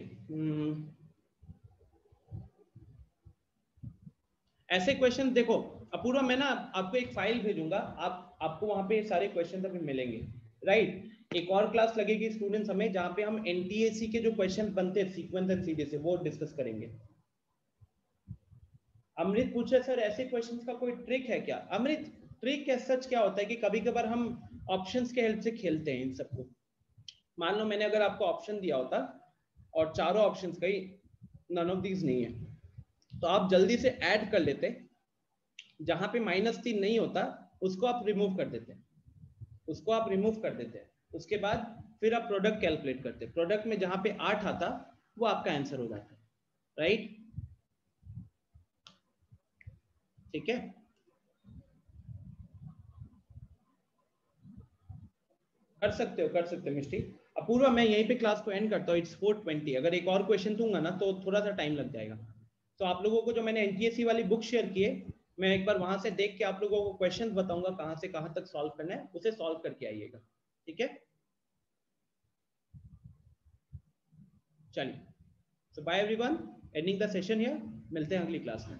ऐसे क्वेश्चन देखो अपूर्वा, मैं ना आपको एक फाइल भेजूंगा, आपको वहां पे सारे क्वेश्चन अभी मिलेंगे, राइट। एक और क्लास लगेगी स्टूडेंट्स हमें, जहां पे हम एनटीएसी के जो क्वेश्चन बनते हैं सीक्वेंस एंड सीरीज से, वो डिस्कस करेंगे। अमृत पूछ रहे सर ऐसे क्वेश्चंस का कोई ट्रिक है क्या? अमृत, ट्रिक क्या सच क्या होता है कि कभी कभार हम ऑप्शंस के हेल्प से खेलते हैं इन सबको। मान लो मैंने अगर आपको ऑप्शन दिया होता और चारों ऑप्शंस का ही नन ऑफ दीज नहीं है, तो आप जल्दी से ऐड कर लेते, जहां पे -3 नहीं होता उसको आप रिमूव कर देते, उसके बाद फिर आप प्रोडक्ट कैलकुलेट करते, प्रोडक्ट में जहां पे 8 आता वो आपका आंसर हो जाता, राइट? ठीक है, कर सकते हो मिस्टी। अपूर्वा मैं यहीं पे क्लास को एंड करता हूँ, इट्स 4:20। अगर एक और क्वेश्चन दूंगा ना तो थोड़ा सा टाइम लग जाएगा। तो आप लोगों को जो मैंने एनटीएससी वाली बुक शेयर की है, मैं एक बार वहां से देख के आप लोगों को क्वेश्चंस बताऊंगा कहां से कहां तक सॉल्व करना है, उसे सॉल्व करके आइएगा, ठीक है? चलिए, so bye everyone, ending the session here, मिलते हैं अगली क्लास में।